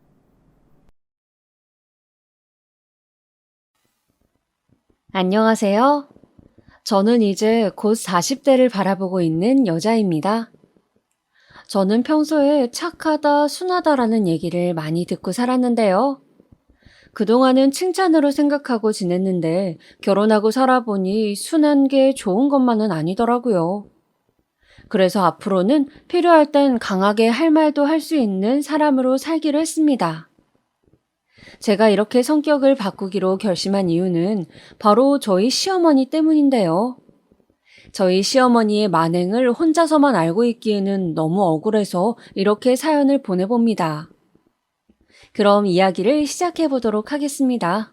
안녕하세요. 저는 이제 곧 40대를 바라보고 있는 여자입니다. 저는 평소에 착하다, 순하다라는 얘기를 많이 듣고 살았는데요. 그동안은 칭찬으로 생각하고 지냈는데 결혼하고 살아보니 순한 게 좋은 것만은 아니더라고요. 그래서 앞으로는 필요할 땐 강하게 할 말도 할 수 있는 사람으로 살기로 했습니다. 제가 이렇게 성격을 바꾸기로 결심한 이유는 바로 저희 시어머니 때문인데요. 저희 시어머니의 만행을 혼자서만 알고 있기에는 너무 억울해서 이렇게 사연을 보내봅니다. 그럼 이야기를 시작해 보도록 하겠습니다.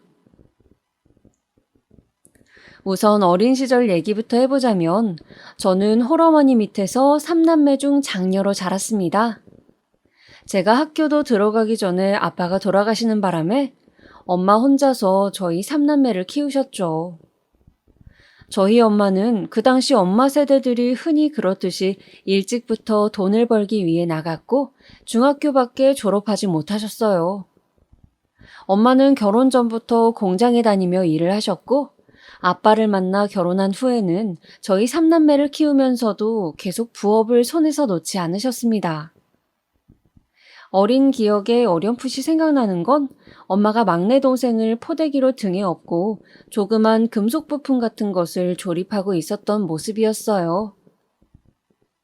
우선 어린 시절 얘기부터 해보자면 저는 홀어머니 밑에서 3남매 중 장녀로 자랐습니다. 제가 학교도 들어가기 전에 아빠가 돌아가시는 바람에 엄마 혼자서 저희 3남매를 키우셨죠. 저희 엄마는 그 당시 엄마 세대들이 흔히 그렇듯이 일찍부터 돈을 벌기 위해 나갔고 중학교밖에 졸업하지 못하셨어요. 엄마는 결혼 전부터 공장에 다니며 일을 하셨고 아빠를 만나 결혼한 후에는 저희 3남매를 키우면서도 계속 부업을 손에서 놓지 않으셨습니다. 어린 기억에 어렴풋이 생각나는 건 엄마가 막내 동생을 포대기로 등에 업고 조그만 금속 부품 같은 것을 조립하고 있었던 모습이었어요.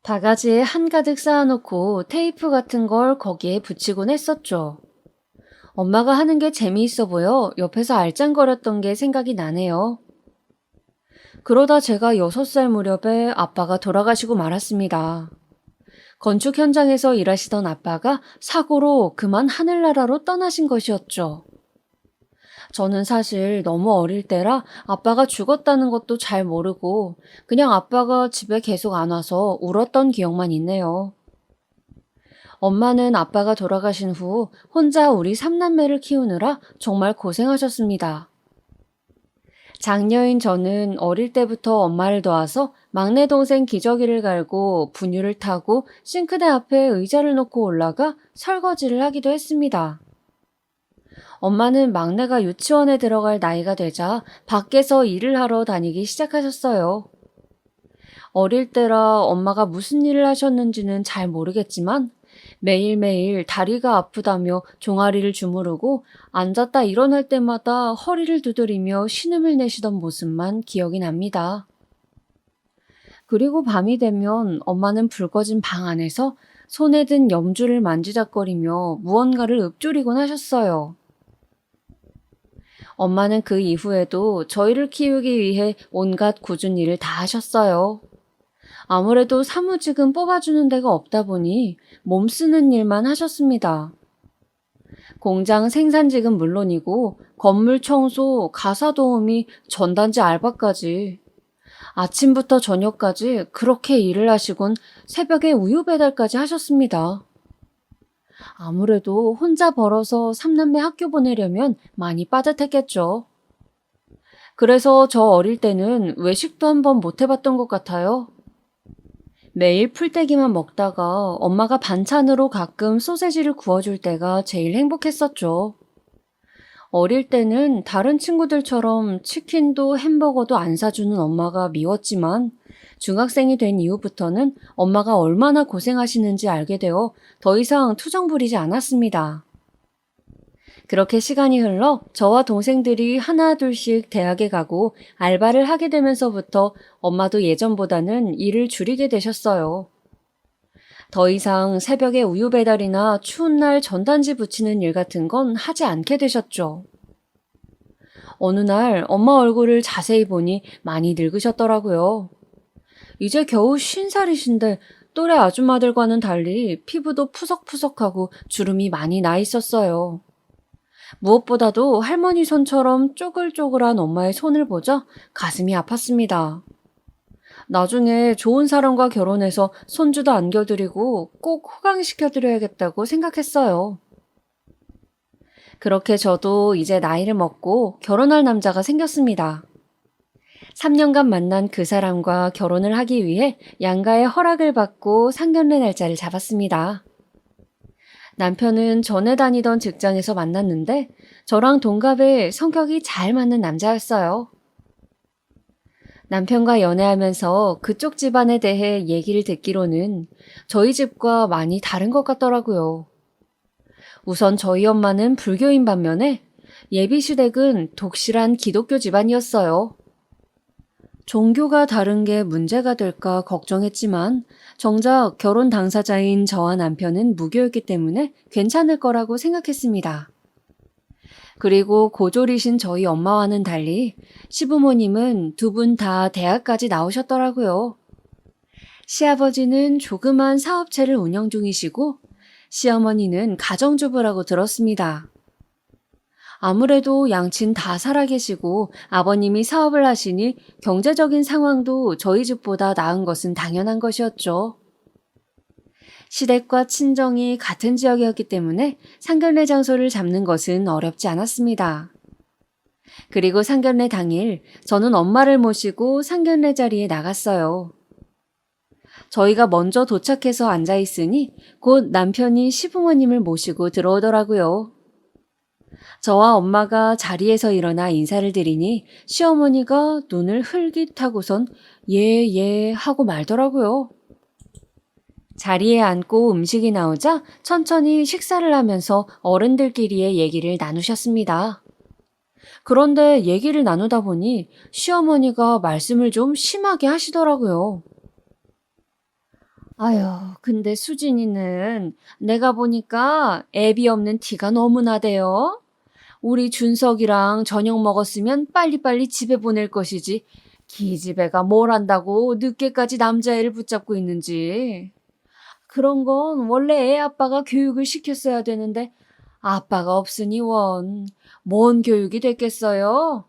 바가지에 한가득 쌓아놓고 테이프 같은 걸 거기에 붙이곤 했었죠. 엄마가 하는 게 재미있어 보여 옆에서 알짱거렸던 게 생각이 나네요. 그러다 제가 6살 무렵에 아빠가 돌아가시고 말았습니다. 건축 현장에서 일하시던 아빠가 사고로 그만 하늘나라로 떠나신 것이었죠. 저는 사실 너무 어릴 때라 아빠가 죽었다는 것도 잘 모르고 그냥 아빠가 집에 계속 안 와서 울었던 기억만 있네요. 엄마는 아빠가 돌아가신 후 혼자 우리 3남매를 키우느라 정말 고생하셨습니다. 장녀인 저는 어릴 때부터 엄마를 도와서 막내 동생 기저귀를 갈고 분유를 타고 싱크대 앞에 의자를 놓고 올라가 설거지를 하기도 했습니다. 엄마는 막내가 유치원에 들어갈 나이가 되자 밖에서 일을 하러 다니기 시작하셨어요. 어릴 때라 엄마가 무슨 일을 하셨는지는 잘 모르겠지만 매일매일 다리가 아프다며 종아리를 주무르고 앉았다 일어날 때마다 허리를 두드리며 신음을 내시던 모습만 기억이 납니다. 그리고 밤이 되면 엄마는 불 꺼진 방 안에서 손에 든 염주를 만지작거리며 무언가를 읊조리곤 하셨어요. 엄마는 그 이후에도 저희를 키우기 위해 온갖 굳은 일을 다 하셨어요. 아무래도 사무직은 뽑아주는 데가 없다 보니 몸 쓰는 일만 하셨습니다. 공장 생산직은 물론이고 건물 청소, 가사 도우미, 전단지 알바까지 아침부터 저녁까지 그렇게 일을 하시곤 새벽에 우유 배달까지 하셨습니다. 아무래도 혼자 벌어서 3남매 학교 보내려면 많이 빠듯했겠죠. 그래서 저 어릴 때는 외식도 한번 못 해봤던 것 같아요. 매일 풀떼기만 먹다가 엄마가 반찬으로 가끔 소세지를 구워줄 때가 제일 행복했었죠. 어릴 때는 다른 친구들처럼 치킨도 햄버거도 안 사주는 엄마가 미웠지만 중학생이 된 이후부터는 엄마가 얼마나 고생하시는지 알게 되어 더 이상 투정 부리지 않았습니다. 그렇게 시간이 흘러 저와 동생들이 하나 둘씩 대학에 가고 알바를 하게 되면서부터 엄마도 예전보다는 일을 줄이게 되셨어요. 더 이상 새벽에 우유 배달이나 추운 날 전단지 붙이는 일 같은 건 하지 않게 되셨죠. 어느 날 엄마 얼굴을 자세히 보니 많이 늙으셨더라고요. 이제 겨우 50살이신데 또래 아줌마들과는 달리 피부도 푸석푸석하고 주름이 많이 나 있었어요. 무엇보다도 할머니 손처럼 쪼글쪼글한 엄마의 손을 보자 가슴이 아팠습니다. 나중에 좋은 사람과 결혼해서 손주도 안겨드리고 꼭 호강시켜드려야겠다고 생각했어요. 그렇게 저도 이제 나이를 먹고 결혼할 남자가 생겼습니다. 3년간 만난 그 사람과 결혼을 하기 위해 양가의 허락을 받고 상견례 날짜를 잡았습니다. 남편은 전에 다니던 직장에서 만났는데 저랑 동갑에 성격이 잘 맞는 남자였어요. 남편과 연애하면서 그쪽 집안에 대해 얘기를 듣기로는 저희 집과 많이 다른 것 같더라고요. 우선 저희 엄마는 불교인 반면에 예비시댁은 독실한 기독교 집안이었어요. 종교가 다른 게 문제가 될까 걱정했지만 정작 결혼 당사자인 저와 남편은 무교였기 때문에 괜찮을 거라고 생각했습니다. 그리고 고졸이신 저희 엄마와는 달리 시부모님은 두 분 다 대학까지 나오셨더라고요. 시아버지는 조그만 사업체를 운영 중이시고 시어머니는 가정주부라고 들었습니다. 아무래도 양친 다 살아계시고 아버님이 사업을 하시니 경제적인 상황도 저희 집보다 나은 것은 당연한 것이었죠. 시댁과 친정이 같은 지역이었기 때문에 상견례 장소를 잡는 것은 어렵지 않았습니다. 그리고 상견례 당일 저는 엄마를 모시고 상견례 자리에 나갔어요. 저희가 먼저 도착해서 앉아 있으니 곧 남편이 시부모님을 모시고 들어오더라고요. 저와 엄마가 자리에서 일어나 인사를 드리니 시어머니가 눈을 흘깃하고선 예 하고 말더라고요. 자리에 앉고 음식이 나오자 천천히 식사를 하면서 어른들끼리의 얘기를 나누셨습니다. 그런데 얘기를 나누다 보니 시어머니가 말씀을 좀 심하게 하시더라고요. 아유, 근데 수진이는 내가 보니까 애비 없는 티가 너무 나대요. 우리 준석이랑 저녁 먹었으면 빨리빨리 집에 보낼 것이지. 기집애가 뭘 한다고 늦게까지 남자애를 붙잡고 있는지. 그런 건 원래 애 아빠가 교육을 시켰어야 되는데 아빠가 없으니 뭔 교육이 됐겠어요?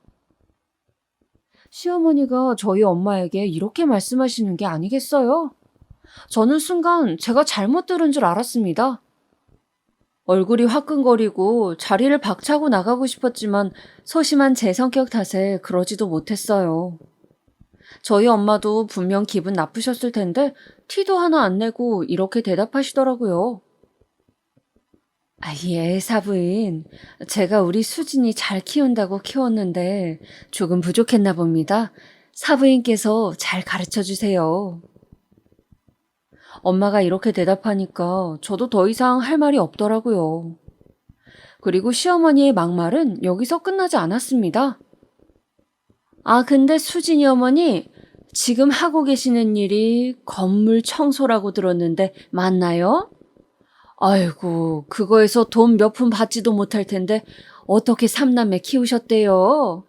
시어머니가 저희 엄마에게 이렇게 말씀하시는 게 아니겠어요? 저는 순간 제가 잘못 들은 줄 알았습니다. 얼굴이 화끈거리고 자리를 박차고 나가고 싶었지만 소심한 제 성격 탓에 그러지도 못했어요. 저희 엄마도 분명 기분 나쁘셨을 텐데 티도 하나 안 내고 이렇게 대답하시더라고요. 예, 사부인. 제가 우리 수진이 잘 키운다고 키웠는데 조금 부족했나 봅니다. 사부인께서 잘 가르쳐 주세요. 엄마가 이렇게 대답하니까 저도 더 이상 할 말이 없더라고요. 그리고 시어머니의 막말은 여기서 끝나지 않았습니다. 근데 수진이 어머니, 지금 하고 계시는 일이 건물 청소라고 들었는데 맞나요? 아이고, 그거에서 돈 몇 푼 받지도 못할 텐데 어떻게 삼남매 키우셨대요?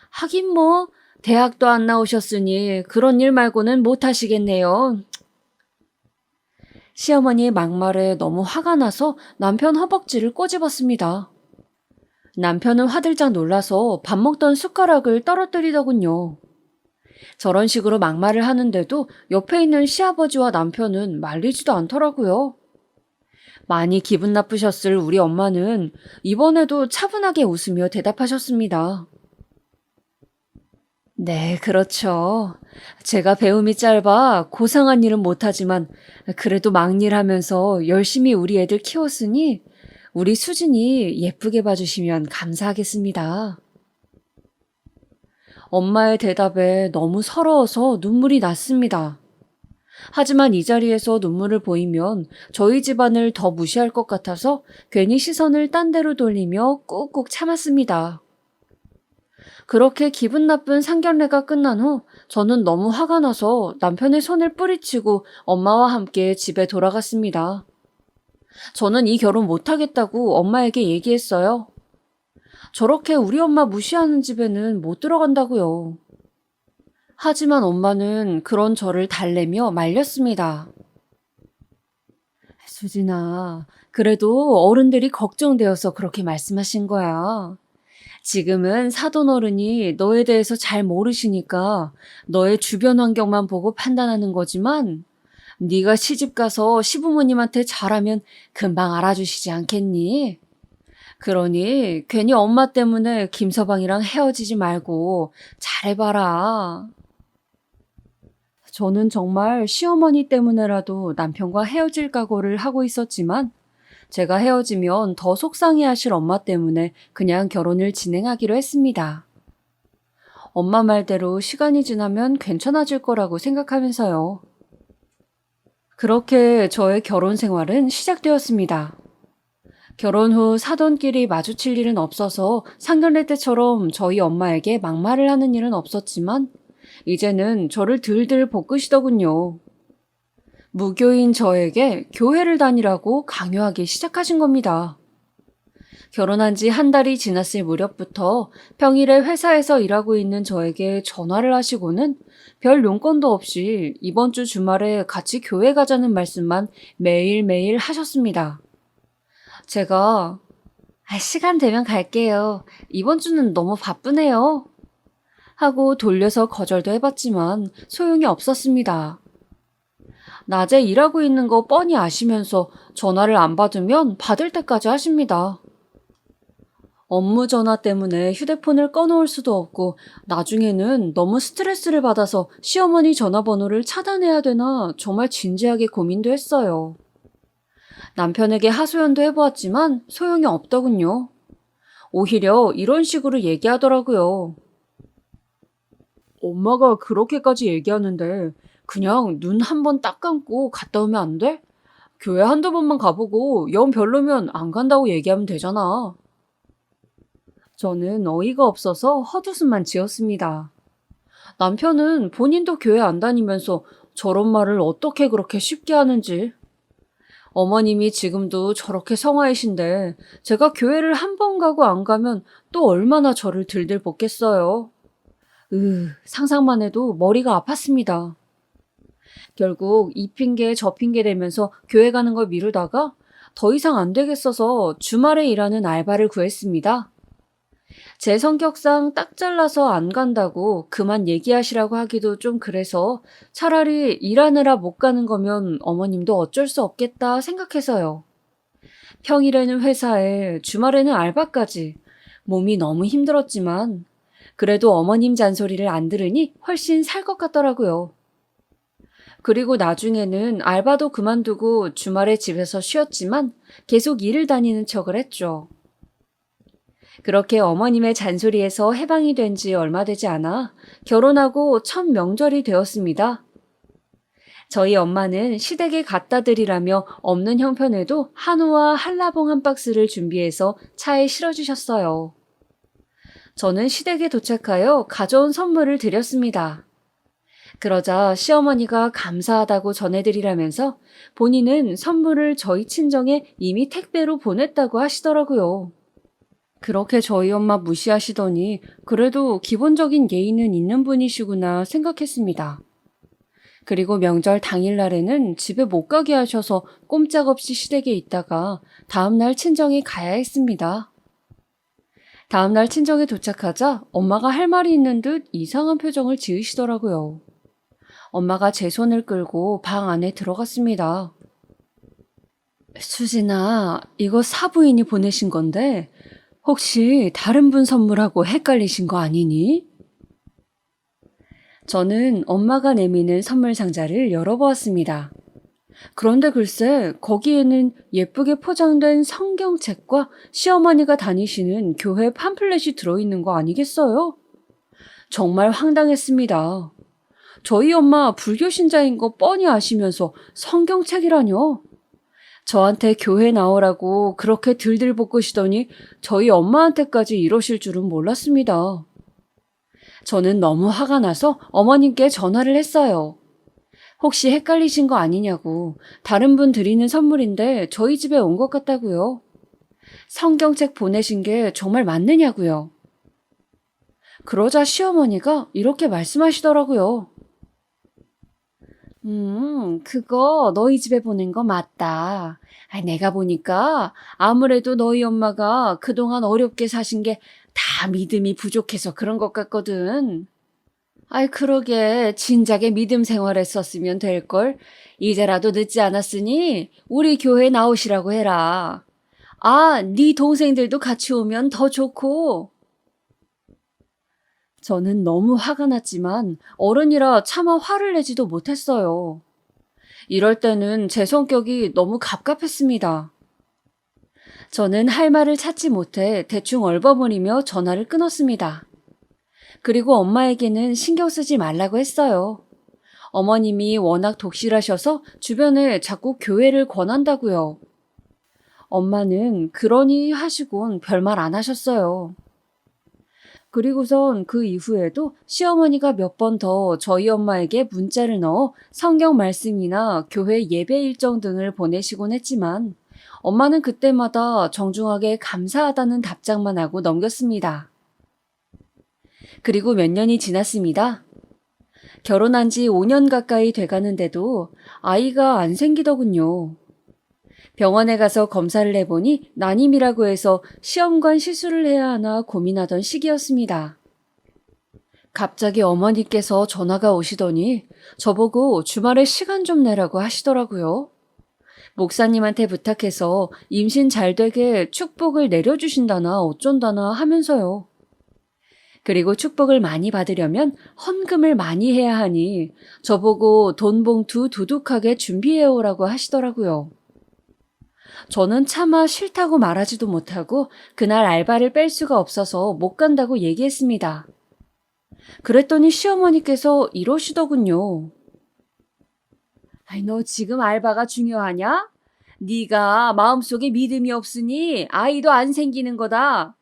하긴 대학도 안 나오셨으니 그런 일 말고는 못 하시겠네요. 시어머니의 막말에 너무 화가 나서 남편 허벅지를 꼬집었습니다. 남편은 화들짝 놀라서 밥 먹던 숟가락을 떨어뜨리더군요. 저런 식으로 막말을 하는데도 옆에 있는 시아버지와 남편은 말리지도 않더라고요. 많이 기분 나쁘셨을 우리 엄마는 이번에도 차분하게 웃으며 대답하셨습니다. 네, 그렇죠. 제가 배움이 짧아 고상한 일은 못하지만 그래도 막일 하면서 열심히 우리 애들 키웠으니 우리 수진이 예쁘게 봐주시면 감사하겠습니다. 엄마의 대답에 너무 서러워서 눈물이 났습니다. 하지만 이 자리에서 눈물을 보이면 저희 집안을 더 무시할 것 같아서 괜히 시선을 딴 데로 돌리며 꾹꾹 참았습니다. 그렇게 기분 나쁜 상견례가 끝난 후 저는 너무 화가 나서 남편의 손을 뿌리치고 엄마와 함께 집에 돌아갔습니다. 저는 이 결혼 못하겠다고 엄마에게 얘기했어요. 저렇게 우리 엄마 무시하는 집에는 못 들어간다고요. 하지만 엄마는 그런 저를 달래며 말렸습니다. 수진아, 그래도 어른들이 걱정되어서 그렇게 말씀하신 거야. 지금은 사돈어른이 너에 대해서 잘 모르시니까 너의 주변 환경만 보고 판단하는 거지만 네가 시집가서 시부모님한테 잘하면 금방 알아주시지 않겠니? 그러니 괜히 엄마 때문에 김서방이랑 헤어지지 말고 잘해봐라. 저는 정말 시어머니 때문에라도 남편과 헤어질 각오를 하고 있었지만 제가 헤어지면 더 속상해하실 엄마 때문에 그냥 결혼을 진행하기로 했습니다. 엄마 말대로 시간이 지나면 괜찮아질 거라고 생각하면서요. 그렇게 저의 결혼 생활은 시작되었습니다. 결혼 후 사돈 끼리 마주칠 일은 없어서 상견례 때처럼 저희 엄마에게 막말을 하는 일은 없었지만 이제는 저를 들들 볶으시더군요. 무교인 저에게 교회를 다니라고 강요하기 시작하신 겁니다. 결혼한 지 한 달이 지났을 무렵부터 평일에 회사에서 일하고 있는 저에게 전화를 하시고는 별 용건도 없이 이번 주 주말에 같이 교회 가자는 말씀만 매일매일 하셨습니다. 제가 시간 되면 갈게요. 이번 주는 너무 바쁘네요. 하고 돌려서 거절도 해봤지만 소용이 없었습니다. 낮에 일하고 있는 거 뻔히 아시면서 전화를 안 받으면 받을 때까지 하십니다. 업무 전화 때문에 휴대폰을 꺼놓을 수도 없고 나중에는 너무 스트레스를 받아서 시어머니 전화번호를 차단해야 되나 정말 진지하게 고민도 했어요. 남편에게 하소연도 해보았지만 소용이 없더군요. 오히려 이런 식으로 얘기하더라고요. 엄마가 그렇게까지 얘기하는데 그냥 눈 한 번 딱 감고 갔다 오면 안 돼? 교회 한두 번만 가보고 영 별로면 안 간다고 얘기하면 되잖아. 저는 어이가 없어서 헛웃음만 지었습니다. 남편은 본인도 교회 안 다니면서 저런 말을 어떻게 그렇게 쉽게 하는지. 어머님이 지금도 저렇게 성화이신데 제가 교회를 한 번 가고 안 가면 또 얼마나 저를 들들 볶겠어요. 상상만 해도 머리가 아팠습니다. 결국 이 핑계 저 핑계 대면서 교회 가는 걸 미루다가 더 이상 안 되겠어서 주말에 일하는 알바를 구했습니다. 제 성격상 딱 잘라서 안 간다고 그만 얘기하시라고 하기도 좀 그래서 차라리 일하느라 못 가는 거면 어머님도 어쩔 수 없겠다 생각해서요. 평일에는 회사에, 주말에는 알바까지. 몸이 너무 힘들었지만 그래도 어머님 잔소리를 안 들으니 훨씬 살 것 같더라고요. 그리고 나중에는 알바도 그만두고 주말에 집에서 쉬었지만 계속 일을 다니는 척을 했죠. 그렇게 어머님의 잔소리에서 해방이 된 지 얼마 되지 않아 결혼하고 첫 명절이 되었습니다. 저희 엄마는 시댁에 갖다 드리라며 없는 형편에도 한우와 한라봉 한 박스를 준비해서 차에 실어주셨어요. 저는 시댁에 도착하여 가져온 선물을 드렸습니다. 그러자 시어머니가 감사하다고 전해드리라면서 본인은 선물을 저희 친정에 이미 택배로 보냈다고 하시더라고요. 그렇게 저희 엄마 무시하시더니 그래도 기본적인 예의는 있는 분이시구나 생각했습니다. 그리고 명절 당일날에는 집에 못 가게 하셔서 꼼짝없이 시댁에 있다가 다음날 친정에 가야 했습니다. 다음날 친정에 도착하자 엄마가 할 말이 있는 듯 이상한 표정을 지으시더라고요. 엄마가 제 손을 끌고 방 안에 들어갔습니다. 수진아, 이거 사부인이 보내신 건데 혹시 다른 분 선물하고 헷갈리신 거 아니니? 저는 엄마가 내미는 선물 상자를 열어보았습니다. 그런데 글쎄 거기에는 예쁘게 포장된 성경책과 시어머니가 다니시는 교회 팜플렛이 들어있는 거 아니겠어요? 정말 황당했습니다. 저희 엄마 불교 신자인 거 뻔히 아시면서 성경책이라뇨? 저한테 교회 나오라고 그렇게 들들 볶으시더니 저희 엄마한테까지 이러실 줄은 몰랐습니다. 저는 너무 화가 나서 어머님께 전화를 했어요. 혹시 헷갈리신 거 아니냐고, 다른 분 드리는 선물인데 저희 집에 온 것 같다고요. 성경책 보내신 게 정말 맞느냐고요. 그러자 시어머니가 이렇게 말씀하시더라고요. 그거 너희 집에 보낸 거 맞다. 내가 보니까 아무래도 너희 엄마가 그동안 어렵게 사신 게 다 믿음이 부족해서 그런 것 같거든. 그러게 진작에 믿음 생활했었으면 될걸. 이제라도 늦지 않았으니 우리 교회 나오시라고 해라. 아, 네 동생들도 같이 오면 더 좋고. 저는 너무 화가 났지만 어른이라 차마 화를 내지도 못했어요. 이럴 때는 제 성격이 너무 갑갑했습니다. 저는 할 말을 찾지 못해 대충 얼버무리며 전화를 끊었습니다. 그리고 엄마에게는 신경 쓰지 말라고 했어요. 어머님이 워낙 독실하셔서 주변에 자꾸 교회를 권한다고요. 엄마는 그러니 하시곤 별말 안 하셨어요. 그리고선 그 이후에도 시어머니가 몇 번 더 저희 엄마에게 문자를 넣어 성경 말씀이나 교회 예배 일정 등을 보내시곤 했지만 엄마는 그때마다 정중하게 감사하다는 답장만 하고 넘겼습니다. 그리고 몇 년이 지났습니다. 결혼한 지 5년 가까이 돼가는데도 아이가 안 생기더군요. 병원에 가서 검사를 해보니 난임이라고 해서 시험관 시술을 해야 하나 고민하던 시기였습니다. 갑자기 어머니께서 전화가 오시더니 저보고 주말에 시간 좀 내라고 하시더라고요. 목사님한테 부탁해서 임신 잘 되게 축복을 내려주신다나 어쩐다나 하면서요. 그리고 축복을 많이 받으려면 헌금을 많이 해야 하니 저보고 돈 봉투 두둑하게 준비해 오라고 하시더라고요. 저는 차마 싫다고 말하지도 못하고 그날 알바를 뺄 수가 없어서 못 간다고 얘기했습니다. 그랬더니 시어머니께서 이러시더군요. 아이, 너 지금 알바가 중요하냐? 네가 마음속에 믿음이 없으니 아이도 안 생기는 거다.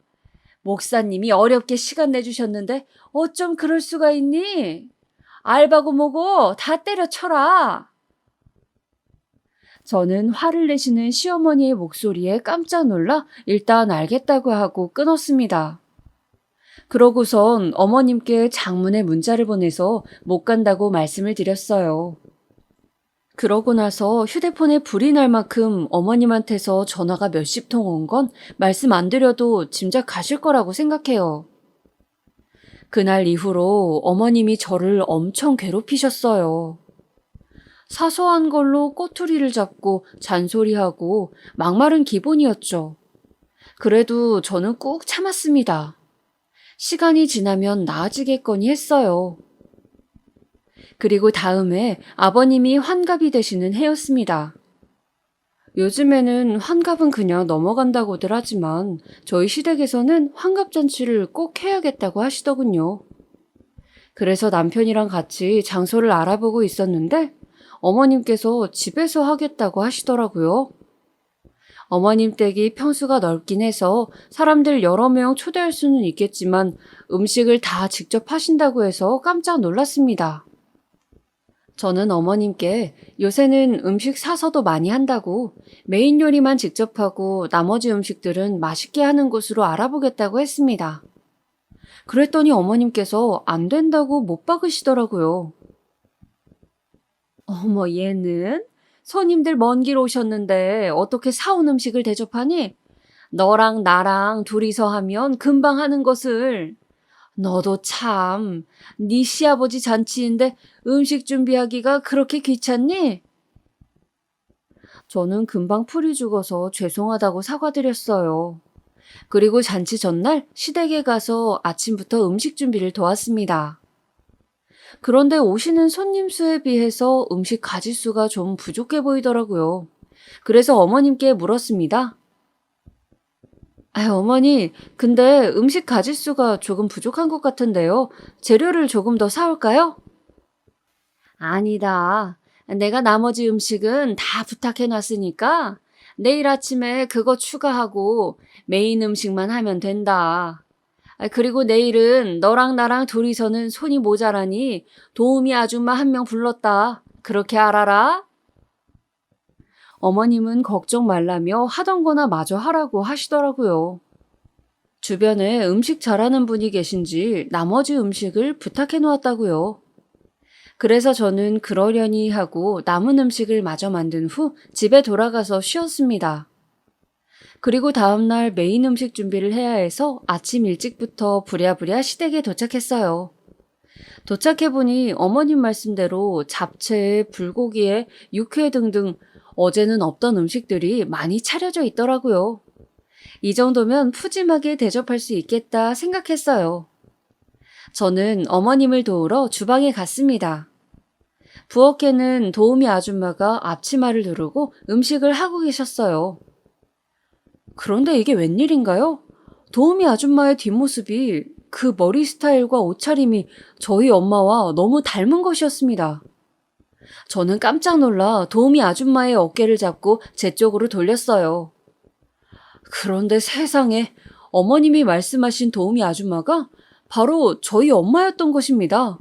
목사님이 어렵게 시간 내주셨는데 어쩜 그럴 수가 있니? 알바고 뭐고 다 때려쳐라. 저는 화를 내시는 시어머니의 목소리에 깜짝 놀라 일단 알겠다고 하고 끊었습니다. 그러고선 어머님께 장문의 문자를 보내서 못 간다고 말씀을 드렸어요. 그러고 나서 휴대폰에 불이 날 만큼 어머님한테서 전화가 몇십 통 온 건 말씀 안 드려도 짐작 가실 거라고 생각해요. 그날 이후로 어머님이 저를 엄청 괴롭히셨어요. 사소한 걸로 꼬투리를 잡고 잔소리하고 막말은 기본이었죠. 그래도 저는 꾹 참았습니다. 시간이 지나면 나아지겠거니 했어요. 그리고 다음에 아버님이 환갑이 되시는 해였습니다. 요즘에는 환갑은 그냥 넘어간다고들 하지만 저희 시댁에서는 환갑잔치를 꼭 해야겠다고 하시더군요. 그래서 남편이랑 같이 장소를 알아보고 있었는데 어머님께서 집에서 하겠다고 하시더라고요. 어머님 댁이 평수가 넓긴 해서 사람들 여러 명 초대할 수는 있겠지만 음식을 다 직접 하신다고 해서 깜짝 놀랐습니다. 저는 어머님께 요새는 음식 사서도 많이 한다고 메인 요리만 직접 하고 나머지 음식들은 맛있게 하는 곳으로 알아보겠다고 했습니다. 그랬더니 어머님께서 안 된다고 못 박으시더라고요. 어머, 얘는? 손님들 먼 길 오셨는데 어떻게 사온 음식을 대접하니? 너랑 나랑 둘이서 하면 금방 하는 것을. 너도 참, 네 시아버지 잔치인데 음식 준비하기가 그렇게 귀찮니? 저는 금방 풀이 죽어서 죄송하다고 사과드렸어요. 그리고 잔치 전날 시댁에 가서 아침부터 음식 준비를 도왔습니다. 그런데 오시는 손님 수에 비해서 음식 가짓수가 좀 부족해 보이더라고요. 그래서 어머님께 물었습니다. 어머니, 근데 음식 가짓수가 조금 부족한 것 같은데요. 재료를 조금 더 사올까요? 아니다. 내가 나머지 음식은 다 부탁해놨으니까 내일 아침에 그거 추가하고 메인 음식만 하면 된다. 그리고 내일은 너랑 나랑 둘이서는 손이 모자라니 도우미 아줌마 한 명 불렀다. 그렇게 알아라. 어머님은 걱정 말라며 하던 거나 마저 하라고 하시더라고요. 주변에 음식 잘하는 분이 계신지 나머지 음식을 부탁해 놓았다고요. 그래서 저는 그러려니 하고 남은 음식을 마저 만든 후 집에 돌아가서 쉬었습니다. 그리고 다음날 메인 음식 준비를 해야 해서 아침 일찍부터 부랴부랴 시댁에 도착했어요. 도착해보니 어머님 말씀대로 잡채에 불고기에 육회 등등 어제는 없던 음식들이 많이 차려져 있더라고요. 이 정도면 푸짐하게 대접할 수 있겠다 생각했어요. 저는 어머님을 도우러 주방에 갔습니다. 부엌에는 도우미 아줌마가 앞치마를 두르고 음식을 하고 계셨어요. 그런데 이게 웬일인가요? 도우미 아줌마의 뒷모습이 그 머리 스타일과 옷차림이 저희 엄마와 너무 닮은 것이었습니다. 저는 깜짝 놀라 도우미 아줌마의 어깨를 잡고 제 쪽으로 돌렸어요. 그런데 세상에 어머님이 말씀하신 도우미 아줌마가 바로 저희 엄마였던 것입니다.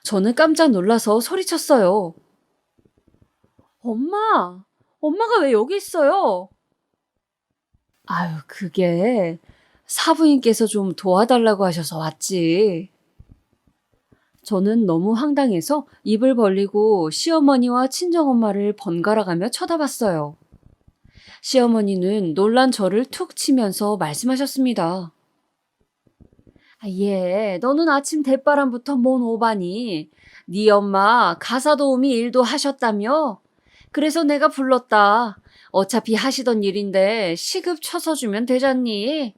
저는 깜짝 놀라서 소리쳤어요. 엄마! 엄마가 왜 여기 있어요? 아유, 그게 사부인께서 좀 도와달라고 하셔서 왔지. 저는 너무 황당해서 입을 벌리고 시어머니와 친정엄마를 번갈아 가며 쳐다봤어요. 시어머니는 놀란 저를 툭 치면서 말씀하셨습니다. 너는 아침 대바람부터 뭔 오바니? 네 엄마 가사 도우미 일도 하셨다며? 그래서 내가 불렀다. 어차피 하시던 일인데 시급 쳐서 주면 되잖니?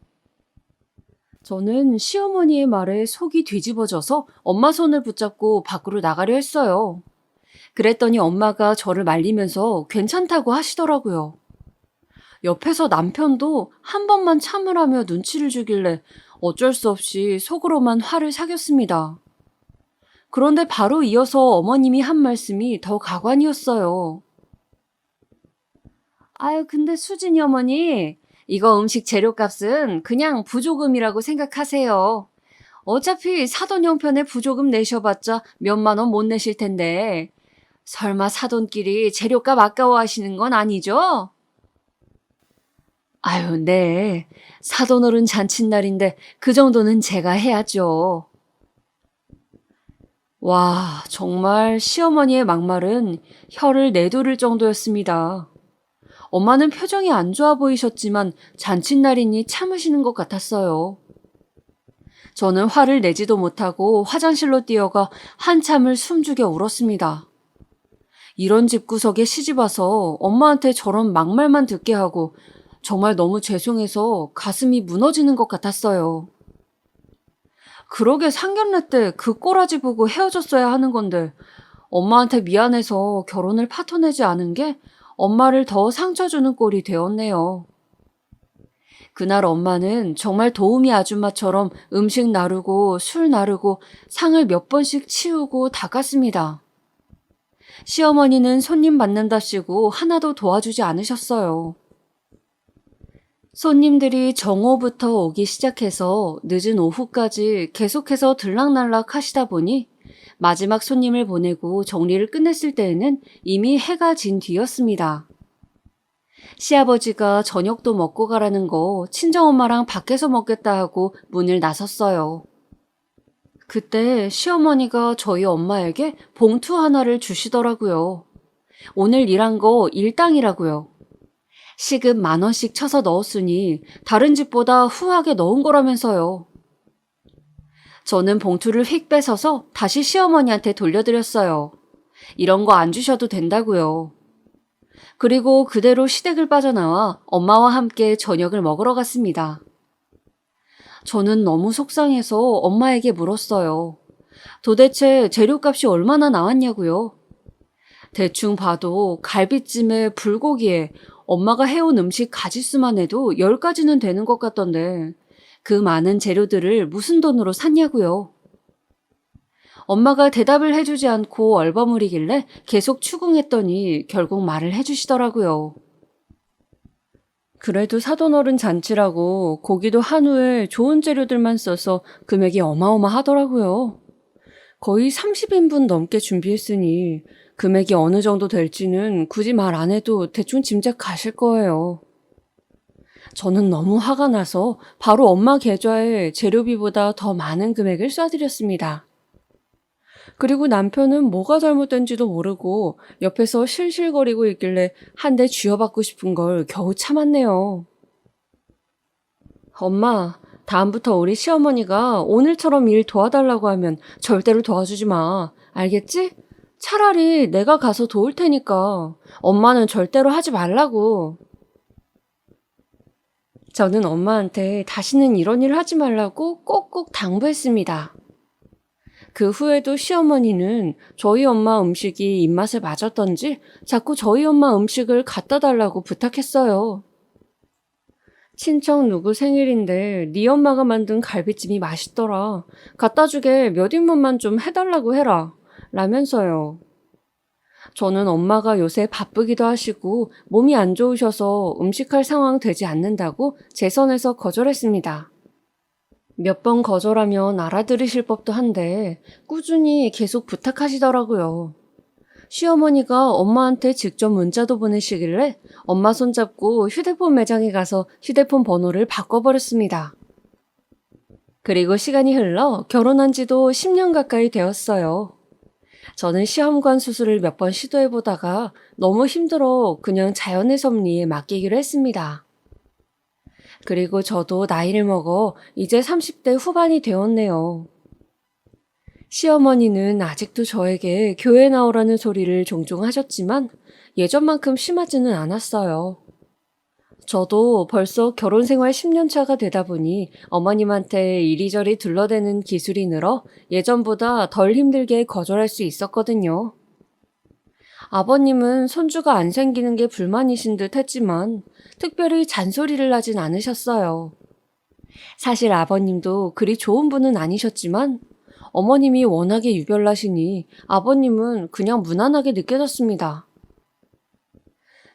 저는 시어머니의 말에 속이 뒤집어져서 엄마 손을 붙잡고 밖으로 나가려 했어요. 그랬더니 엄마가 저를 말리면서 괜찮다고 하시더라고요. 옆에서 남편도 한 번만 참으라며 눈치를 주길래 어쩔 수 없이 속으로만 화를 사겼습니다. 그런데 바로 이어서 어머님이 한 말씀이 더 가관이었어요. 아유, 근데 수진이 어머니, 이거 음식 재료값은 그냥 부조금이라고 생각하세요. 어차피 사돈 형편에 부조금 내셔봤자 몇만 원 못 내실 텐데, 설마 사돈끼리 재료값 아까워하시는 건 아니죠? 아유, 네. 사돈어른 잔칫날인데 그 정도는 제가 해야죠. 와, 정말 시어머니의 막말은 혀를 내두를 정도였습니다. 엄마는 표정이 안 좋아 보이셨지만 잔칫날이니 참으시는 것 같았어요. 저는 화를 내지도 못하고 화장실로 뛰어가 한참을 숨죽여 울었습니다. 이런 집구석에 시집와서 엄마한테 저런 막말만 듣게 하고 정말 너무 죄송해서 가슴이 무너지는 것 같았어요. 그러게 상견례 때 그 꼬라지 보고 헤어졌어야 하는 건데 엄마한테 미안해서 결혼을 파토내지 않은 게 엄마를 더 상처 주는 꼴이 되었네요. 그날 엄마는 정말 도우미 아줌마처럼 음식 나르고 술 나르고 상을 몇 번씩 치우고 닦았습니다. 시어머니는 손님 받는답시고 하나도 도와주지 않으셨어요. 손님들이 정오부터 오기 시작해서 늦은 오후까지 계속해서 들락날락 하시다 보니 마지막 손님을 보내고 정리를 끝냈을 때에는 이미 해가 진 뒤였습니다. 시아버지가 저녁도 먹고 가라는 거 친정엄마랑 밖에서 먹겠다 하고 문을 나섰어요. 그때 시어머니가 저희 엄마에게 봉투 하나를 주시더라고요. 오늘 일한 거 일당이라고요. 시급 10,000원씩 쳐서 넣었으니 다른 집보다 후하게 넣은 거라면서요. 저는 봉투를 휙 뺏어서 다시 시어머니한테 돌려드렸어요. 이런 거 안 주셔도 된다고요. 그리고 그대로 시댁을 빠져나와 엄마와 함께 저녁을 먹으러 갔습니다. 저는 너무 속상해서 엄마에게 물었어요. 도대체 재료값이 얼마나 나왔냐고요. 대충 봐도 갈비찜에 불고기에 엄마가 해온 음식 가짓수만 해도 10가지는 되는 것 같던데 그 많은 재료들을 무슨 돈으로 샀냐고요. 엄마가 대답을 해주지 않고 얼버무리길래 계속 추궁했더니 결국 말을 해주시더라고요. 그래도 사돈어른 잔치라고 고기도 한우에 좋은 재료들만 써서 금액이 어마어마하더라고요. 거의 30인분 넘게 준비했으니 금액이 어느 정도 될지는 굳이 말 안 해도 대충 짐작 가실 거예요. 저는 너무 화가 나서 바로 엄마 계좌에 재료비보다 더 많은 금액을 쏴드렸습니다. 그리고 남편은 뭐가 잘못된지도 모르고 옆에서 실실거리고 있길래 한 대 쥐어받고 싶은 걸 겨우 참았네요. 엄마, 다음부터 우리 시어머니가 오늘처럼 일 도와달라고 하면 절대로 도와주지 마. 알겠지? 차라리 내가 가서 도울 테니까 엄마는 절대로 하지 말라고. 저는 엄마한테 다시는 이런 일 하지 말라고 꼭꼭 당부했습니다. 그 후에도 시어머니는 저희 엄마 음식이 입맛에 맞았던지 자꾸 저희 엄마 음식을 갖다 달라고 부탁했어요. 친척 누구 생일인데 네 엄마가 만든 갈비찜이 맛있더라. 갖다 주게 몇 인분만 좀 해달라고 해라. 라면서요. 저는 엄마가 요새 바쁘기도 하시고 몸이 안 좋으셔서 음식할 상황 되지 않는다고 제 선에서 거절했습니다. 몇 번 거절하면 알아들으실 법도 한데 꾸준히 계속 부탁하시더라고요. 시어머니가 엄마한테 직접 문자도 보내시길래 엄마 손잡고 휴대폰 매장에 가서 휴대폰 번호를 바꿔버렸습니다. 그리고 시간이 흘러 결혼한 지도 10년 가까이 되었어요. 저는 시험관 수술을 몇 번 시도해보다가 너무 힘들어 그냥 자연의 섭리에 맡기기로 했습니다. 그리고 저도 나이를 먹어 이제 30대 후반이 되었네요. 시어머니는 아직도 저에게 교회 나오라는 소리를 종종 하셨지만 예전만큼 심하지는 않았어요. 저도 벌써 결혼 생활 10년 차가 되다 보니 어머님한테 이리저리 둘러대는 기술이 늘어 예전보다 덜 힘들게 거절할 수 있었거든요. 아버님은 손주가 안 생기는 게 불만이신 듯 했지만 특별히 잔소리를 하진 않으셨어요. 사실 아버님도 그리 좋은 분은 아니셨지만 어머님이 워낙에 유별나시니 아버님은 그냥 무난하게 느껴졌습니다.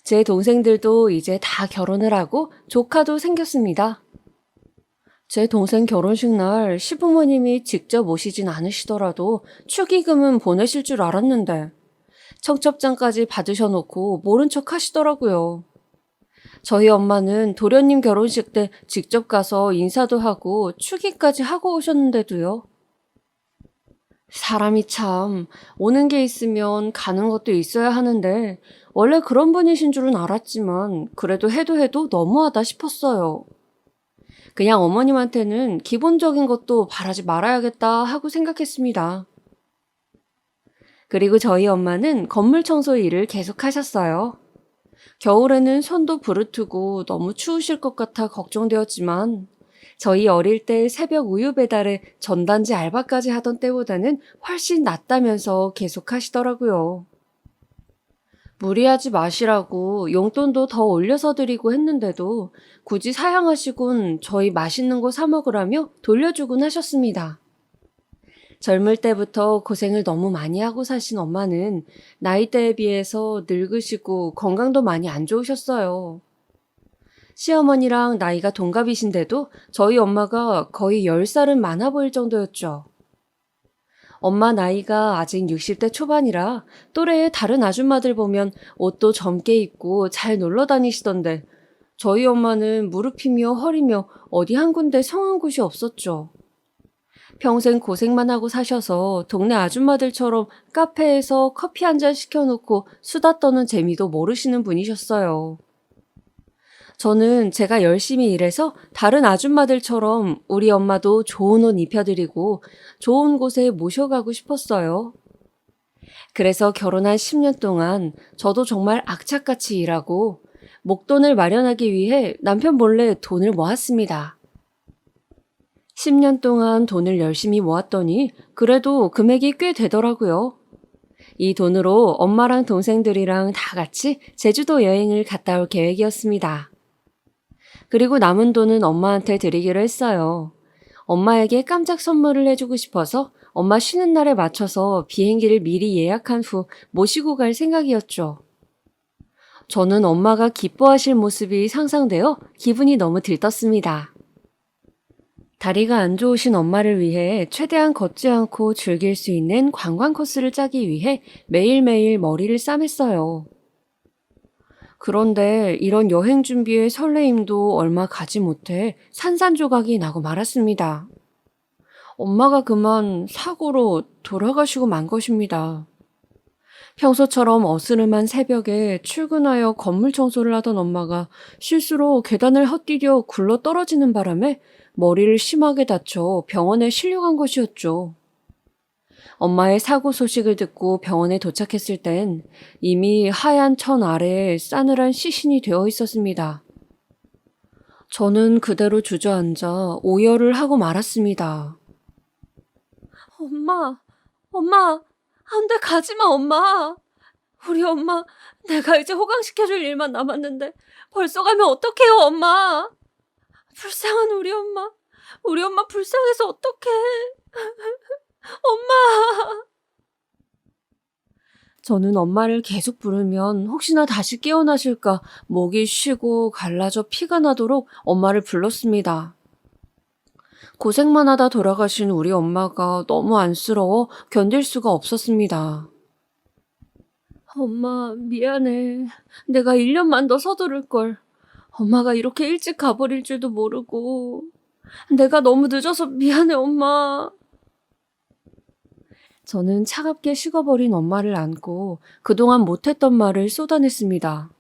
제 동생들도 이제 다 결혼을 하고 조카도 생겼습니다. 제 동생 결혼식 날 시부모님이 직접 오시진 않으시더라도 축의금은 보내실 줄 알았는데 청첩장까지 받으셔놓고 모른 척 하시더라고요. 저희 엄마는 도련님 결혼식 때 직접 가서 인사도 하고 축의까지 하고 오셨는데도요. 사람이 참 오는 게 있으면 가는 것도 있어야 하는데 원래 그런 분이신 줄은 알았지만 그래도 해도 너무하다 싶었어요. 그냥 어머님한테는 기본적인 것도 바라지 말아야겠다 하고 생각했습니다. 그리고 저희 엄마는 건물 청소 일을 계속 하셨어요. 겨울에는 손도 부르트고 너무 추우실 것 같아 걱정되었지만 저희 어릴 때 새벽 우유 배달에 전단지 알바까지 하던 때보다는 훨씬 낫다면서 계속 하시더라고요. 무리하지 마시라고 용돈도 더 올려서 드리고 했는데도 굳이 사양하시곤 저희 맛있는 거 사 먹으라며 돌려주곤 하셨습니다. 젊을 때부터 고생을 너무 많이 하고 사신 엄마는 나이대에 비해서 늙으시고 건강도 많이 안 좋으셨어요. 시어머니랑 나이가 동갑이신데도 저희 엄마가 거의 10살은 많아 보일 정도였죠. 엄마 나이가 아직 60대 초반이라 또래의 다른 아줌마들 보면 옷도 젊게 입고 잘 놀러 다니시던데 저희 엄마는 무릎이며 허리며 어디 한 군데 성한 곳이 없었죠. 평생 고생만 하고 사셔서 동네 아줌마들처럼 카페에서 커피 한 잔 시켜놓고 수다 떠는 재미도 모르시는 분이셨어요. 저는 제가 열심히 일해서 다른 아줌마들처럼 우리 엄마도 좋은 옷 입혀드리고 좋은 곳에 모셔가고 싶었어요. 그래서 결혼한 10년 동안 저도 정말 악착같이 일하고 목돈을 마련하기 위해 남편 몰래 돈을 모았습니다. 10년 동안 돈을 열심히 모았더니 그래도 금액이 꽤 되더라고요. 이 돈으로 엄마랑 동생들이랑 다 같이 제주도 여행을 갔다 올 계획이었습니다. 그리고 남은 돈은 엄마한테 드리기로 했어요. 엄마에게 깜짝 선물을 해주고 싶어서 엄마 쉬는 날에 맞춰서 비행기를 미리 예약한 후 모시고 갈 생각이었죠. 저는 엄마가 기뻐하실 모습이 상상되어 기분이 너무 들떴습니다. 다리가 안 좋으신 엄마를 위해 최대한 걷지 않고 즐길 수 있는 관광 코스를 짜기 위해 매일매일 머리를 싸맸어요. 그런데 이런 여행 준비에 설레임도 얼마 가지 못해 산산조각이 나고 말았습니다. 엄마가 그만 사고로 돌아가시고 만 것입니다. 평소처럼 어스름한 새벽에 출근하여 건물 청소를 하던 엄마가 실수로 계단을 헛디뎌 굴러 떨어지는 바람에 머리를 심하게 다쳐 병원에 실려간 것이었죠. 엄마의 사고 소식을 듣고 병원에 도착했을 땐 이미 하얀 천 아래에 싸늘한 시신이 되어 있었습니다. 저는 그대로 주저앉아 오열을 하고 말았습니다. 엄마, 엄마, 안 돼, 가지마, 엄마. 우리 엄마, 내가 이제 호강시켜줄 일만 남았는데 벌써 가면 어떡해요, 엄마. 불쌍한 우리 엄마 불쌍해서 어떡해. 엄마. 저는 엄마를 계속 부르면 혹시나 다시 깨어나실까 목이 쉬고 갈라져 피가 나도록 엄마를 불렀습니다. 고생만 하다 돌아가신 우리 엄마가 너무 안쓰러워 견딜 수가 없었습니다. 엄마, 미안해. 내가 1년만 더 서두를걸. 엄마가 이렇게 일찍 가버릴 줄도 모르고. 내가 너무 늦어서 미안해, 엄마. 저는 차갑게 식어버린 엄마를 안고 그동안 못했던 말을 쏟아냈습니다.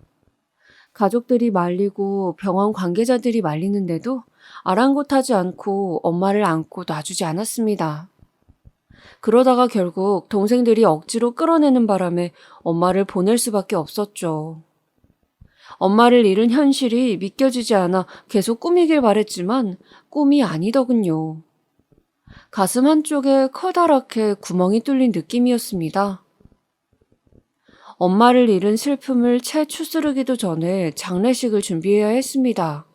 가족들이 말리고 병원 관계자들이 말리는데도 아랑곳하지 않고 엄마를 안고 놔주지 않았습니다. 그러다가 결국 동생들이 억지로 끌어내는 바람에 엄마를 보낼 수밖에 없었죠. 엄마를 잃은 현실이 믿겨지지 않아 계속 꾸미길 바랬지만 꿈이 아니더군요. 가슴 한쪽에 커다랗게 구멍이 뚫린 느낌이었습니다. 엄마를 잃은 슬픔을 채 추스르기도 전에 장례식을 준비해야 했습니다.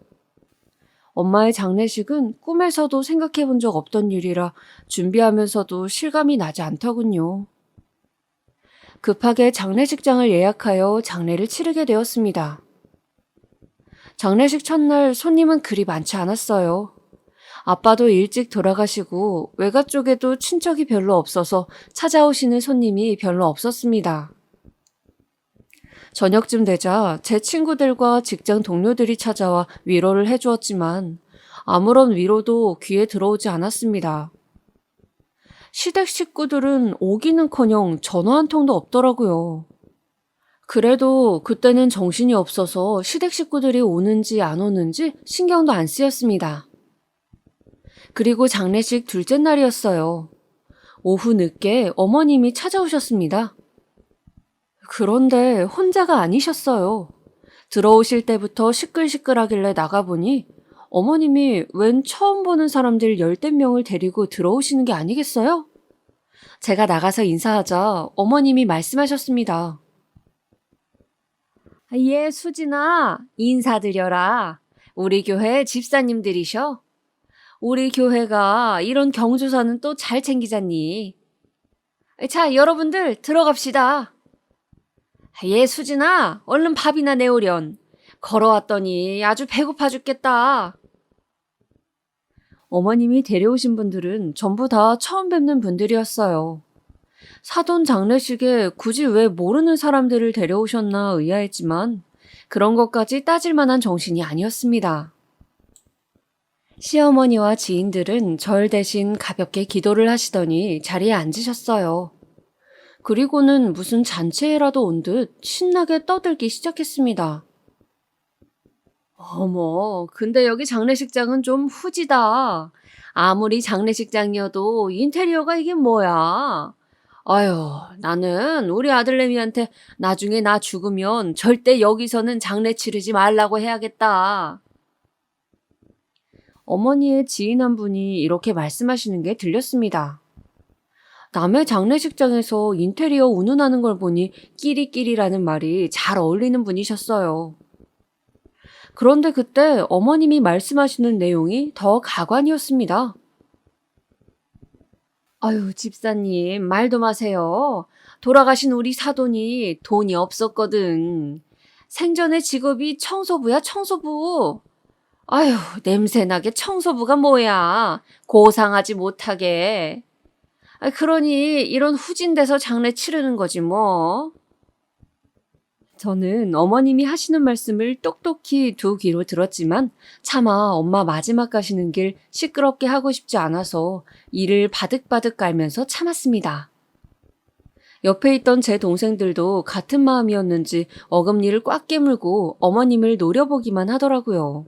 엄마의 장례식은 꿈에서도 생각해 본 적 없던 일이라 준비하면서도 실감이 나지 않더군요. 급하게 장례식장을 예약하여 장례를 치르게 되었습니다. 장례식 첫날 손님은 그리 많지 않았어요. 아빠도 일찍 돌아가시고 외가 쪽에도 친척이 별로 없어서 찾아오시는 손님이 별로 없었습니다. 저녁쯤 되자 제 친구들과 직장 동료들이 찾아와 위로를 해주었지만 아무런 위로도 귀에 들어오지 않았습니다. 시댁 식구들은 오기는커녕 전화 한 통도 없더라고요. 그래도 그때는 정신이 없어서 시댁 식구들이 오는지 안 오는지 신경도 안 쓰였습니다. 그리고 장례식 둘째 날이었어요. 오후 늦게 어머님이 찾아오셨습니다. 그런데 혼자가 아니셨어요. 들어오실 때부터 시끌시끌하길래 나가보니 어머님이 웬 처음 보는 사람들 10댓 명을 데리고 들어오시는 게 아니겠어요? 제가 나가서 인사하자 어머님이 말씀하셨습니다. 예, 수진아, 인사드려라. 우리 교회 집사님들이셔. 우리 교회가 이런 경조사는 또 잘 챙기잖니. 자, 여러분들 들어갑시다. 예, 수진아, 얼른 밥이나 내오련. 걸어왔더니 아주 배고파 죽겠다. 어머님이 데려오신 분들은 전부 다 처음 뵙는 분들이었어요. 사돈 장례식에 굳이 왜 모르는 사람들을 데려오셨나 의아했지만 그런 것까지 따질 만한 정신이 아니었습니다. 시어머니와 지인들은 절 대신 가볍게 기도를 하시더니 자리에 앉으셨어요. 그리고는 무슨 잔치회라도 온 듯 신나게 떠들기 시작했습니다. 어머, 근데 여기 장례식장은 좀 후지다. 아무리 장례식장이어도 인테리어가 이게 뭐야? 아유, 나는 우리 아들내미한테 나중에 나 죽으면 절대 여기서는 장례 치르지 말라고 해야겠다. 어머니의 지인 한 분이 이렇게 말씀하시는 게 들렸습니다. 남의 장례식장에서 인테리어 운운하는 걸 보니 끼리끼리라는 말이 잘 어울리는 분이셨어요. 그런데 그때 어머님이 말씀하시는 내용이 더 가관이었습니다. 아유, 집사님, 말도 마세요. 돌아가신 우리 사돈이 돈이 없었거든. 생전에 직업이 청소부야, 청소부. 아유, 냄새나게 청소부가 뭐야. 고상하지 못하게. 그러니 이런 후진 데서 장례 치르는 거지 뭐. 저는 어머님이 하시는 말씀을 똑똑히 두 귀로 들었지만 차마 엄마 마지막 가시는 길 시끄럽게 하고 싶지 않아서 이를 바득바득 깔면서 참았습니다. 옆에 있던 제 동생들도 같은 마음이었는지 어금니를 꽉 깨물고 어머님을 노려보기만 하더라고요.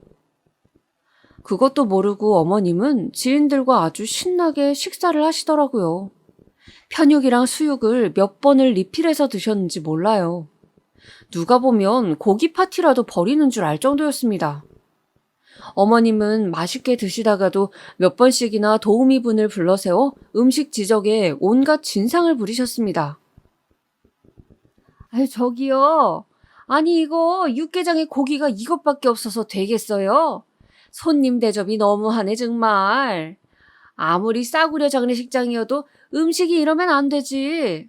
그것도 모르고 어머님은 지인들과 아주 신나게 식사를 하시더라고요. 편육이랑 수육을 몇 번을 리필해서 드셨는지 몰라요. 누가 보면 고기 파티라도 벌이는 줄 알 정도였습니다. 어머님은 맛있게 드시다가도 몇 번씩이나 도우미 분을 불러세워 음식 지적에 온갖 진상을 부리셨습니다. 아유, 저기요. 아니, 이거 육개장에 고기가 이것밖에 없어서 되겠어요? 손님 대접이 너무하네, 정말. 아무리 싸구려 장례식장이어도 음식이 이러면 안 되지.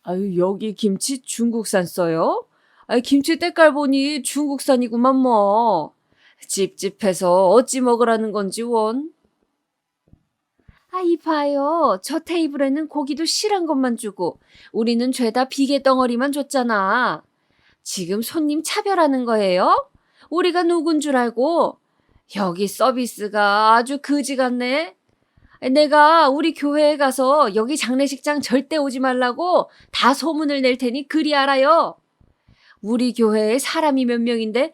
아유, 여기 김치 중국산 써요? 아유, 김치 때깔 보니 중국산이구만 뭐. 찝찝해서 어찌 먹으라는 건지 원. 이봐요. 저 테이블에는 고기도 실한 것만 주고 우리는 죄다 비계 덩어리만 줬잖아. 지금 손님 차별하는 거예요? 우리가 누군 줄 알고? 여기 서비스가 아주 그지 같네. 내가 우리 교회에 가서 여기 장례식장 절대 오지 말라고 다 소문을 낼 테니 그리 알아요. 우리 교회에 사람이 몇 명인데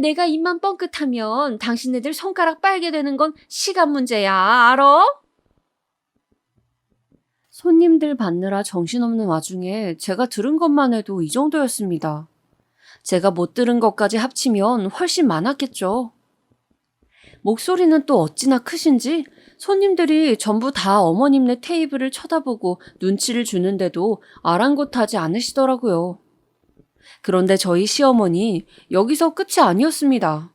내가 입만 뻥끗하면 당신네들 손가락 빨게 되는 건 시간 문제야. 알아? 손님들 받느라 정신없는 와중에 제가 들은 것만 해도 이 정도였습니다. 제가 못 들은 것까지 합치면 훨씬 많았겠죠. 목소리는 또 어찌나 크신지 손님들이 전부 다 어머님네 테이블을 쳐다보고 눈치를 주는데도 아랑곳하지 않으시더라고요. 그런데 저희 시어머니 여기서 끝이 아니었습니다.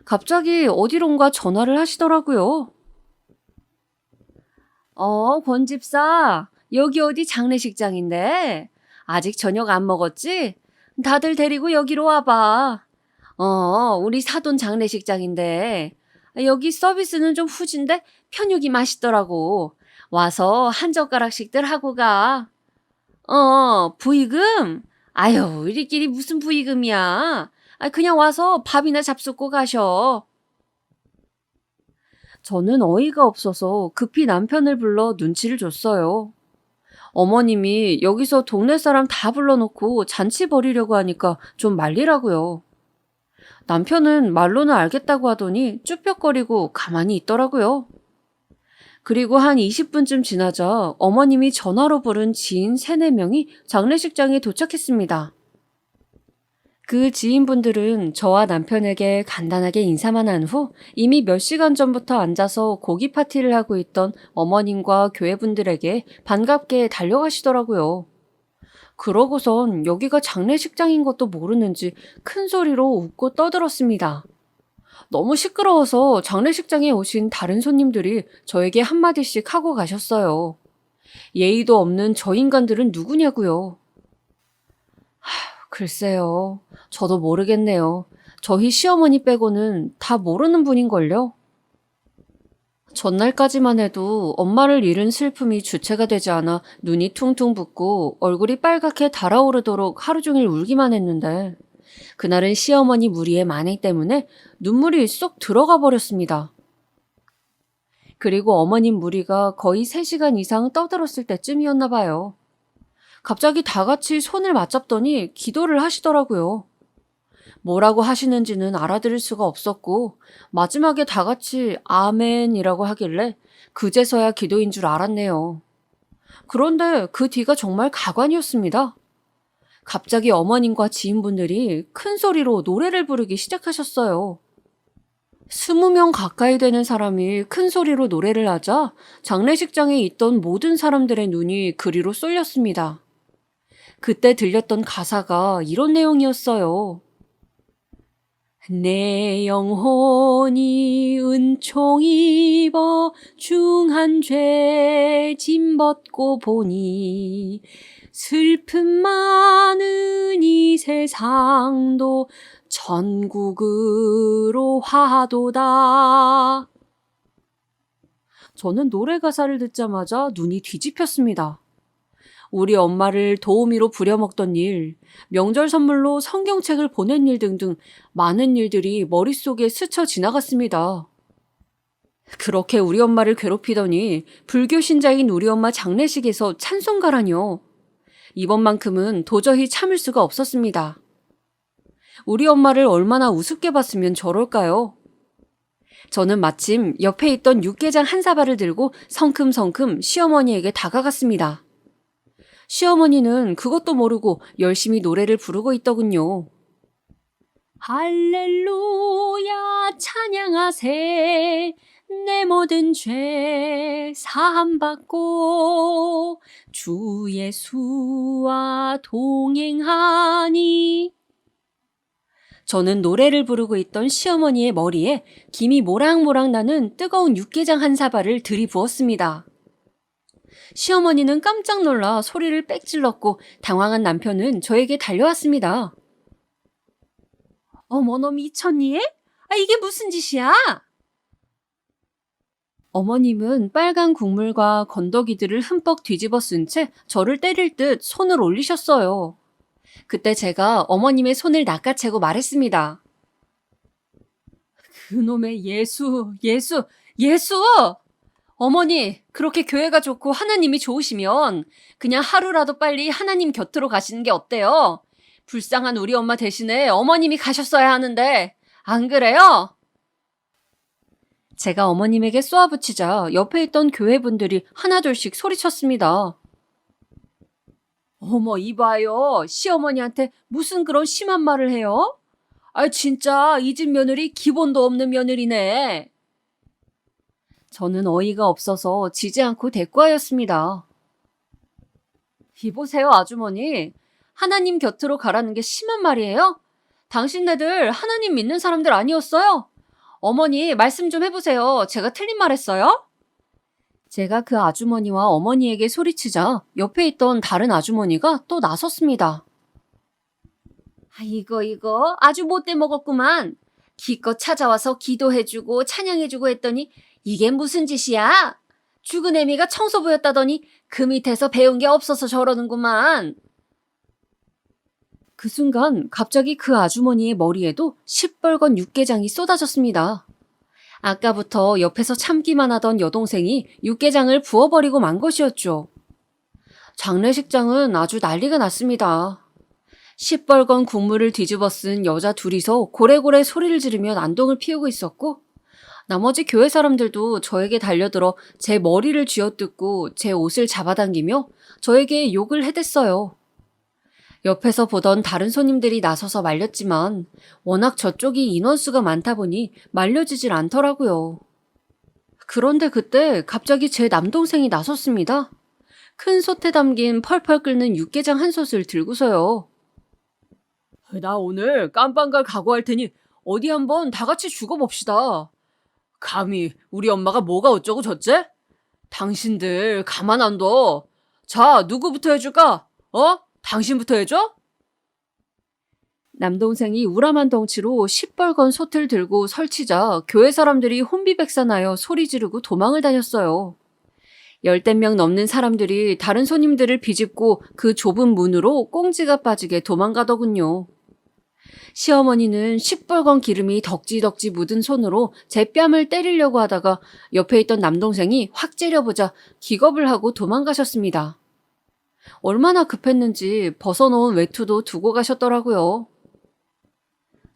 갑자기 어디론가 전화를 하시더라고요. 권 집사, 여기 어디 장례식장인데? 아직 저녁 안 먹었지? 다들 데리고 여기로 와봐. 우리 사돈 장례식장인데. 여기 서비스는 좀 후진데 편육이 맛있더라고. 와서 한 젓가락씩들 하고 가. 부의금? 아유, 우리끼리 무슨 부의금이야. 그냥 와서 밥이나 잡숫고 가셔. 저는 어이가 없어서 급히 남편을 불러 눈치를 줬어요. 어머님이 여기서 동네 사람 다 불러놓고 잔치 벌이려고 하니까 좀 말리라고요. 남편은 말로는 알겠다고 하더니 쭈뼛거리고 가만히 있더라고요. 그리고 한 20분쯤 지나자 어머님이 전화로 부른 지인 3, 4명이 장례식장에 도착했습니다. 그 지인분들은 저와 남편에게 간단하게 인사만 한 후 이미 몇 시간 전부터 앉아서 고기 파티를 하고 있던 어머님과 교회분들에게 반갑게 달려가시더라고요. 그러고선 여기가 장례식장인 것도 모르는지 큰 소리로 웃고 떠들었습니다. 너무 시끄러워서 장례식장에 오신 다른 손님들이 저에게 한마디씩 하고 가셨어요. 예의도 없는 저 인간들은 누구냐고요. 글쎄요. 저도 모르겠네요. 저희 시어머니 빼고는 다 모르는 분인걸요. 전날까지만 해도 엄마를 잃은 슬픔이 주체가 되지 않아 눈이 퉁퉁 붓고 얼굴이 빨갛게 달아오르도록 하루 종일 울기만 했는데 그날은 시어머니 무리의 만행 때문에 눈물이 쏙 들어가 버렸습니다. 그리고 어머님 무리가 거의 3시간 이상 떠들었을 때쯤이었나 봐요. 갑자기 다 같이 손을 맞잡더니 기도를 하시더라고요. 뭐라고 하시는지는 알아들을 수가 없었고 마지막에 다 같이 아멘이라고 하길래 그제서야 기도인 줄 알았네요. 그런데 그 뒤가 정말 가관이었습니다. 갑자기 어머님과 지인분들이 큰 소리로 노래를 부르기 시작하셨어요. 20명 가까이 되는 사람이 큰 소리로 노래를 하자 장례식장에 있던 모든 사람들의 눈이 그리로 쏠렸습니다. 그때 들렸던 가사가 이런 내용이었어요. 내 영혼이 은총 입어 중한 죄 짐벗고 보니 슬픔 많은 이 세상도 천국으로 화도다. 저는 노래 가사를 듣자마자 눈이 뒤집혔습니다. 우리 엄마를 도우미로 부려먹던 일, 명절 선물로 성경책을 보낸 일 등등 많은 일들이 머릿속에 스쳐 지나갔습니다. 그렇게 우리 엄마를 괴롭히더니 불교 신자인 우리 엄마 장례식에서 찬송가라뇨. 이번만큼은 도저히 참을 수가 없었습니다. 우리 엄마를 얼마나 우습게 봤으면 저럴까요? 저는 마침 옆에 있던 육개장 한 사발을 들고 성큼성큼 시어머니에게 다가갔습니다. 시어머니는 그것도 모르고 열심히 노래를 부르고 있더군요. 할렐루야 찬양하세 내 모든 죄 사함받고 주 예수와 동행하니. 저는 노래를 부르고 있던 시어머니의 머리에 김이 모락모락 나는 뜨거운 육개장 한 사발을 들이부었습니다. 시어머니는 깜짝 놀라 소리를 빽 질렀고 당황한 남편은 저에게 달려왔습니다. 어머, 너 미쳤니? 이게 무슨 짓이야? 어머님은 빨간 국물과 건더기들을 흠뻑 뒤집어 쓴 채 저를 때릴 듯 손을 올리셨어요. 그때 제가 어머님의 손을 낚아채고 말했습니다. 그놈의 예수! 어머니, 그렇게 교회가 좋고 하나님이 좋으시면 그냥 하루라도 빨리 하나님 곁으로 가시는 게 어때요? 불쌍한 우리 엄마 대신에 어머님이 가셨어야 하는데, 안 그래요? 제가 어머님에게 쏘아붙이자 옆에 있던 교회분들이 하나둘씩 소리쳤습니다. 어머, 이봐요. 시어머니한테 무슨 그런 심한 말을 해요? 진짜 이 집 며느리 기본도 없는 며느리네. 저는 어이가 없어서 지지 않고 대꾸하였습니다. 이보세요, 아주머니. 하나님 곁으로 가라는 게 심한 말이에요? 당신네들 하나님 믿는 사람들 아니었어요? 어머니, 말씀 좀 해보세요. 제가 틀린 말 했어요? 제가 그 아주머니와 어머니에게 소리치자 옆에 있던 다른 아주머니가 또 나섰습니다. 이거 아주 못돼 먹었구만. 기껏 찾아와서 기도해주고 찬양해주고 했더니 이게 무슨 짓이야? 죽은 애미가 청소부였다더니 그 밑에서 배운 게 없어서 저러는구만. 그 순간 갑자기 그 아주머니의 머리에도 시뻘건 육개장이 쏟아졌습니다. 아까부터 옆에서 참기만 하던 여동생이 육개장을 부어버리고 만 것이었죠. 장례식장은 아주 난리가 났습니다. 시뻘건 국물을 뒤집어 쓴 여자 둘이서 고래고래 소리를 지르며 난동을 피우고 있었고, 나머지 교회 사람들도 저에게 달려들어 제 머리를 쥐어뜯고 제 옷을 잡아당기며 저에게 욕을 해댔어요. 옆에서 보던 다른 손님들이 나서서 말렸지만 워낙 저쪽이 인원수가 많다 보니 말려지질 않더라고요. 그런데 그때 갑자기 제 남동생이 나섰습니다. 큰 솥에 담긴 펄펄 끓는 육개장 한 솥을 들고서요. 나 오늘 깜빵갈 각오할 테니 어디 한번 다 같이 죽어봅시다. 감히 우리 엄마가 뭐가 어쩌고 저째? 당신들 가만 안 둬. 자, 누구부터 해줄까? 당신부터 해줘? 남동생이 우람한 덩치로 시뻘건 솥을 들고 설치자 교회 사람들이 혼비백산하여 소리 지르고 도망을 다녔어요. 10명 넘는 사람들이 다른 손님들을 비집고 그 좁은 문으로 꽁지가 빠지게 도망가더군요. 시어머니는 시뻘건 기름이 덕지덕지 묻은 손으로 제 뺨을 때리려고 하다가 옆에 있던 남동생이 확 째려보자 기겁을 하고 도망가셨습니다. 얼마나 급했는지 벗어놓은 외투도 두고 가셨더라고요.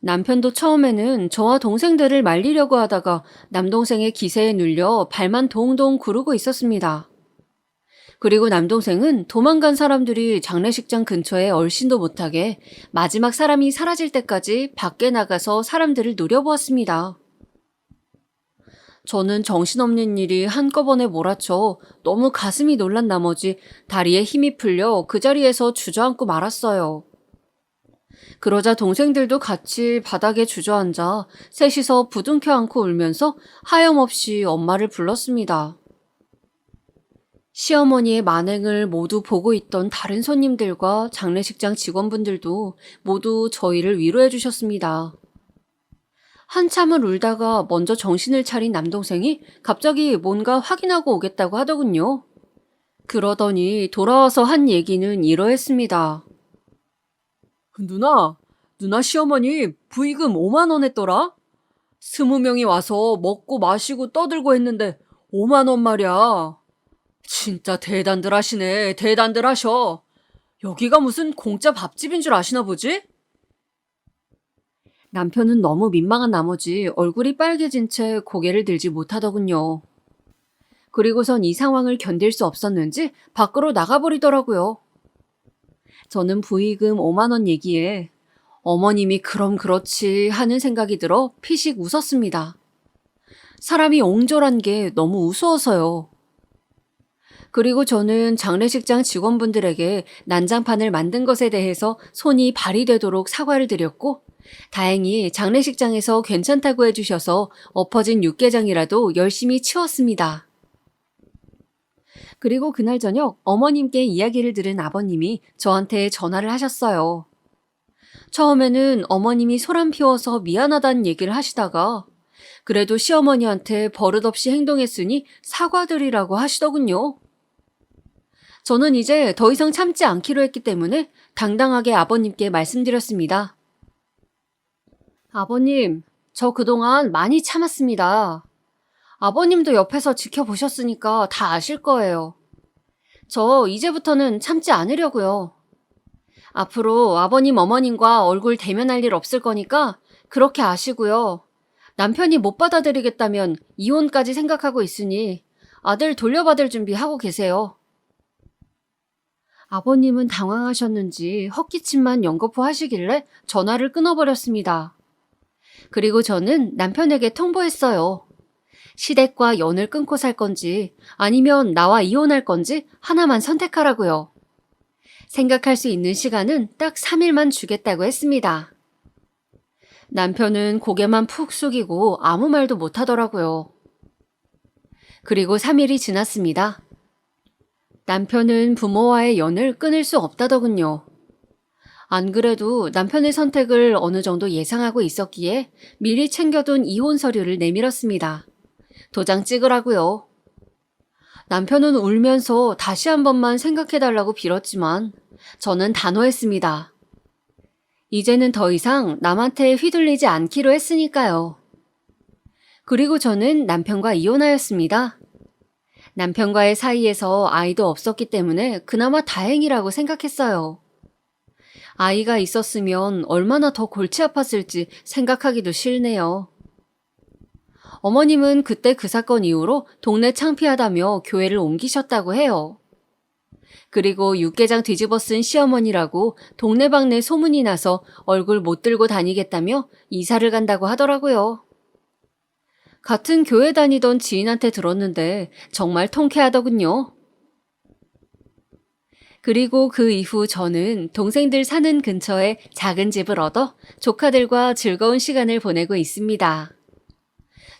남편도 처음에는 저와 동생들을 말리려고 하다가 남동생의 기세에 눌려 발만 동동 구르고 있었습니다. 그리고 남동생은 도망간 사람들이 장례식장 근처에 얼씬도 못하게 마지막 사람이 사라질 때까지 밖에 나가서 사람들을 노려보았습니다. 저는 정신없는 일이 한꺼번에 몰아쳐 너무 가슴이 놀란 나머지 다리에 힘이 풀려 그 자리에서 주저앉고 말았어요. 그러자 동생들도 같이 바닥에 주저앉아 셋이서 부둥켜 안고 울면서 하염없이 엄마를 불렀습니다. 시어머니의 만행을 모두 보고 있던 다른 손님들과 장례식장 직원분들도 모두 저희를 위로해 주셨습니다. 한참을 울다가 먼저 정신을 차린 남동생이 갑자기 뭔가 확인하고 오겠다고 하더군요. 그러더니 돌아와서 한 얘기는 이러했습니다. 누나 시어머니 부의금 5만 원 했더라? 20명이 와서 먹고 마시고 떠들고 했는데 5만 원 말이야. 진짜 대단들 하시네. 대단들 하셔. 여기가 무슨 공짜 밥집인 줄 아시나 보지? 남편은 너무 민망한 나머지 얼굴이 빨개진 채 고개를 들지 못하더군요. 그리고선 이 상황을 견딜 수 없었는지 밖으로 나가버리더라고요. 저는 부의금 5만 원 얘기에 어머님이 그럼 그렇지 하는 생각이 들어 피식 웃었습니다. 사람이 옹졸한 게 너무 우스워서요. 그리고 저는 장례식장 직원분들에게 난장판을 만든 것에 대해서 손이 발이 되도록 사과를 드렸고, 다행히 장례식장에서 괜찮다고 해주셔서 엎어진 육개장이라도 열심히 치웠습니다. 그리고 그날 저녁 어머님께 이야기를 들은 아버님이 저한테 전화를 하셨어요. 처음에는 어머님이 소란 피워서 미안하다는 얘기를 하시다가 그래도 시어머니한테 버릇없이 행동했으니 사과드리라고 하시더군요. 저는 이제 더 이상 참지 않기로 했기 때문에 당당하게 아버님께 말씀드렸습니다. 아버님, 저 그동안 많이 참았습니다. 아버님도 옆에서 지켜보셨으니까 다 아실 거예요. 저 이제부터는 참지 않으려고요. 앞으로 아버님, 어머님과 얼굴 대면할 일 없을 거니까 그렇게 아시고요. 남편이 못 받아들이겠다면 이혼까지 생각하고 있으니 아들 돌려받을 준비하고 계세요. 아버님은 당황하셨는지 헛기침만 연거푸 하시길래 전화를 끊어버렸습니다. 그리고 저는 남편에게 통보했어요. 시댁과 연을 끊고 살 건지 아니면 나와 이혼할 건지 하나만 선택하라고요. 생각할 수 있는 시간은 딱 3일만 주겠다고 했습니다. 남편은 고개만 푹 숙이고 아무 말도 못 하더라고요. 그리고 3일이 지났습니다. 남편은 부모와의 연을 끊을 수 없다더군요. 안 그래도 남편의 선택을 어느 정도 예상하고 있었기에 미리 챙겨둔 이혼 서류를 내밀었습니다. 도장 찍으라고요. 남편은 울면서 다시 한 번만 생각해달라고 빌었지만 저는 단호했습니다. 이제는 더 이상 남한테 휘둘리지 않기로 했으니까요. 그리고 저는 남편과 이혼하였습니다. 남편과의 사이에서 아이도 없었기 때문에 그나마 다행이라고 생각했어요. 아이가 있었으면 얼마나 더 골치 아팠을지 생각하기도 싫네요. 어머님은 그때 그 사건 이후로 동네 창피하다며 교회를 옮기셨다고 해요. 그리고 육개장 뒤집어 쓴 시어머니라고 동네방네 소문이 나서 얼굴 못 들고 다니겠다며 이사를 간다고 하더라고요. 같은 교회 다니던 지인한테 들었는데 정말 통쾌하더군요. 그리고 그 이후 저는 동생들 사는 근처에 작은 집을 얻어 조카들과 즐거운 시간을 보내고 있습니다.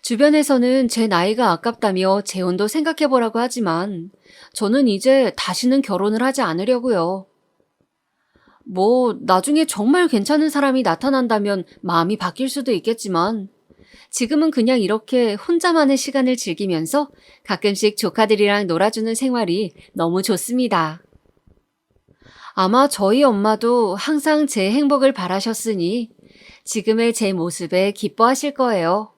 주변에서는 제 나이가 아깝다며 재혼도 생각해보라고 하지만 저는 이제 다시는 결혼을 하지 않으려고요. 나중에 정말 괜찮은 사람이 나타난다면 마음이 바뀔 수도 있겠지만 지금은 그냥 이렇게 혼자만의 시간을 즐기면서 가끔씩 조카들이랑 놀아주는 생활이 너무 좋습니다. 아마 저희 엄마도 항상 제 행복을 바라셨으니 지금의 제 모습에 기뻐하실 거예요.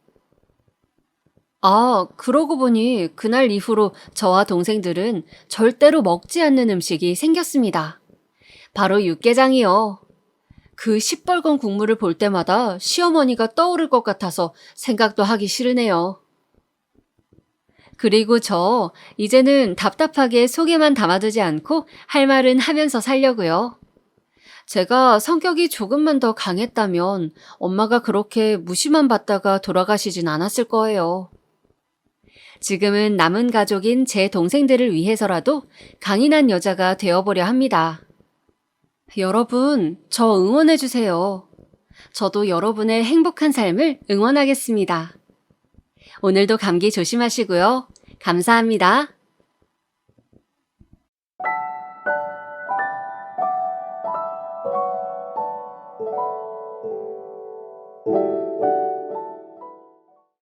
그러고 보니 그날 이후로 저와 동생들은 절대로 먹지 않는 음식이 생겼습니다. 바로 육개장이요. 그 시뻘건 국물을 볼 때마다 시어머니가 떠오를 것 같아서 생각도 하기 싫으네요. 그리고 저 이제는 답답하게 속에만 담아두지 않고 할 말은 하면서 살려고요. 제가 성격이 조금만 더 강했다면 엄마가 그렇게 무시만 받다가 돌아가시진 않았을 거예요. 지금은 남은 가족인 제 동생들을 위해서라도 강인한 여자가 되어보려 합니다. 여러분, 저 응원해주세요. 저도 여러분의 행복한 삶을 응원하겠습니다. 오늘도 감기 조심하시고요. 감사합니다.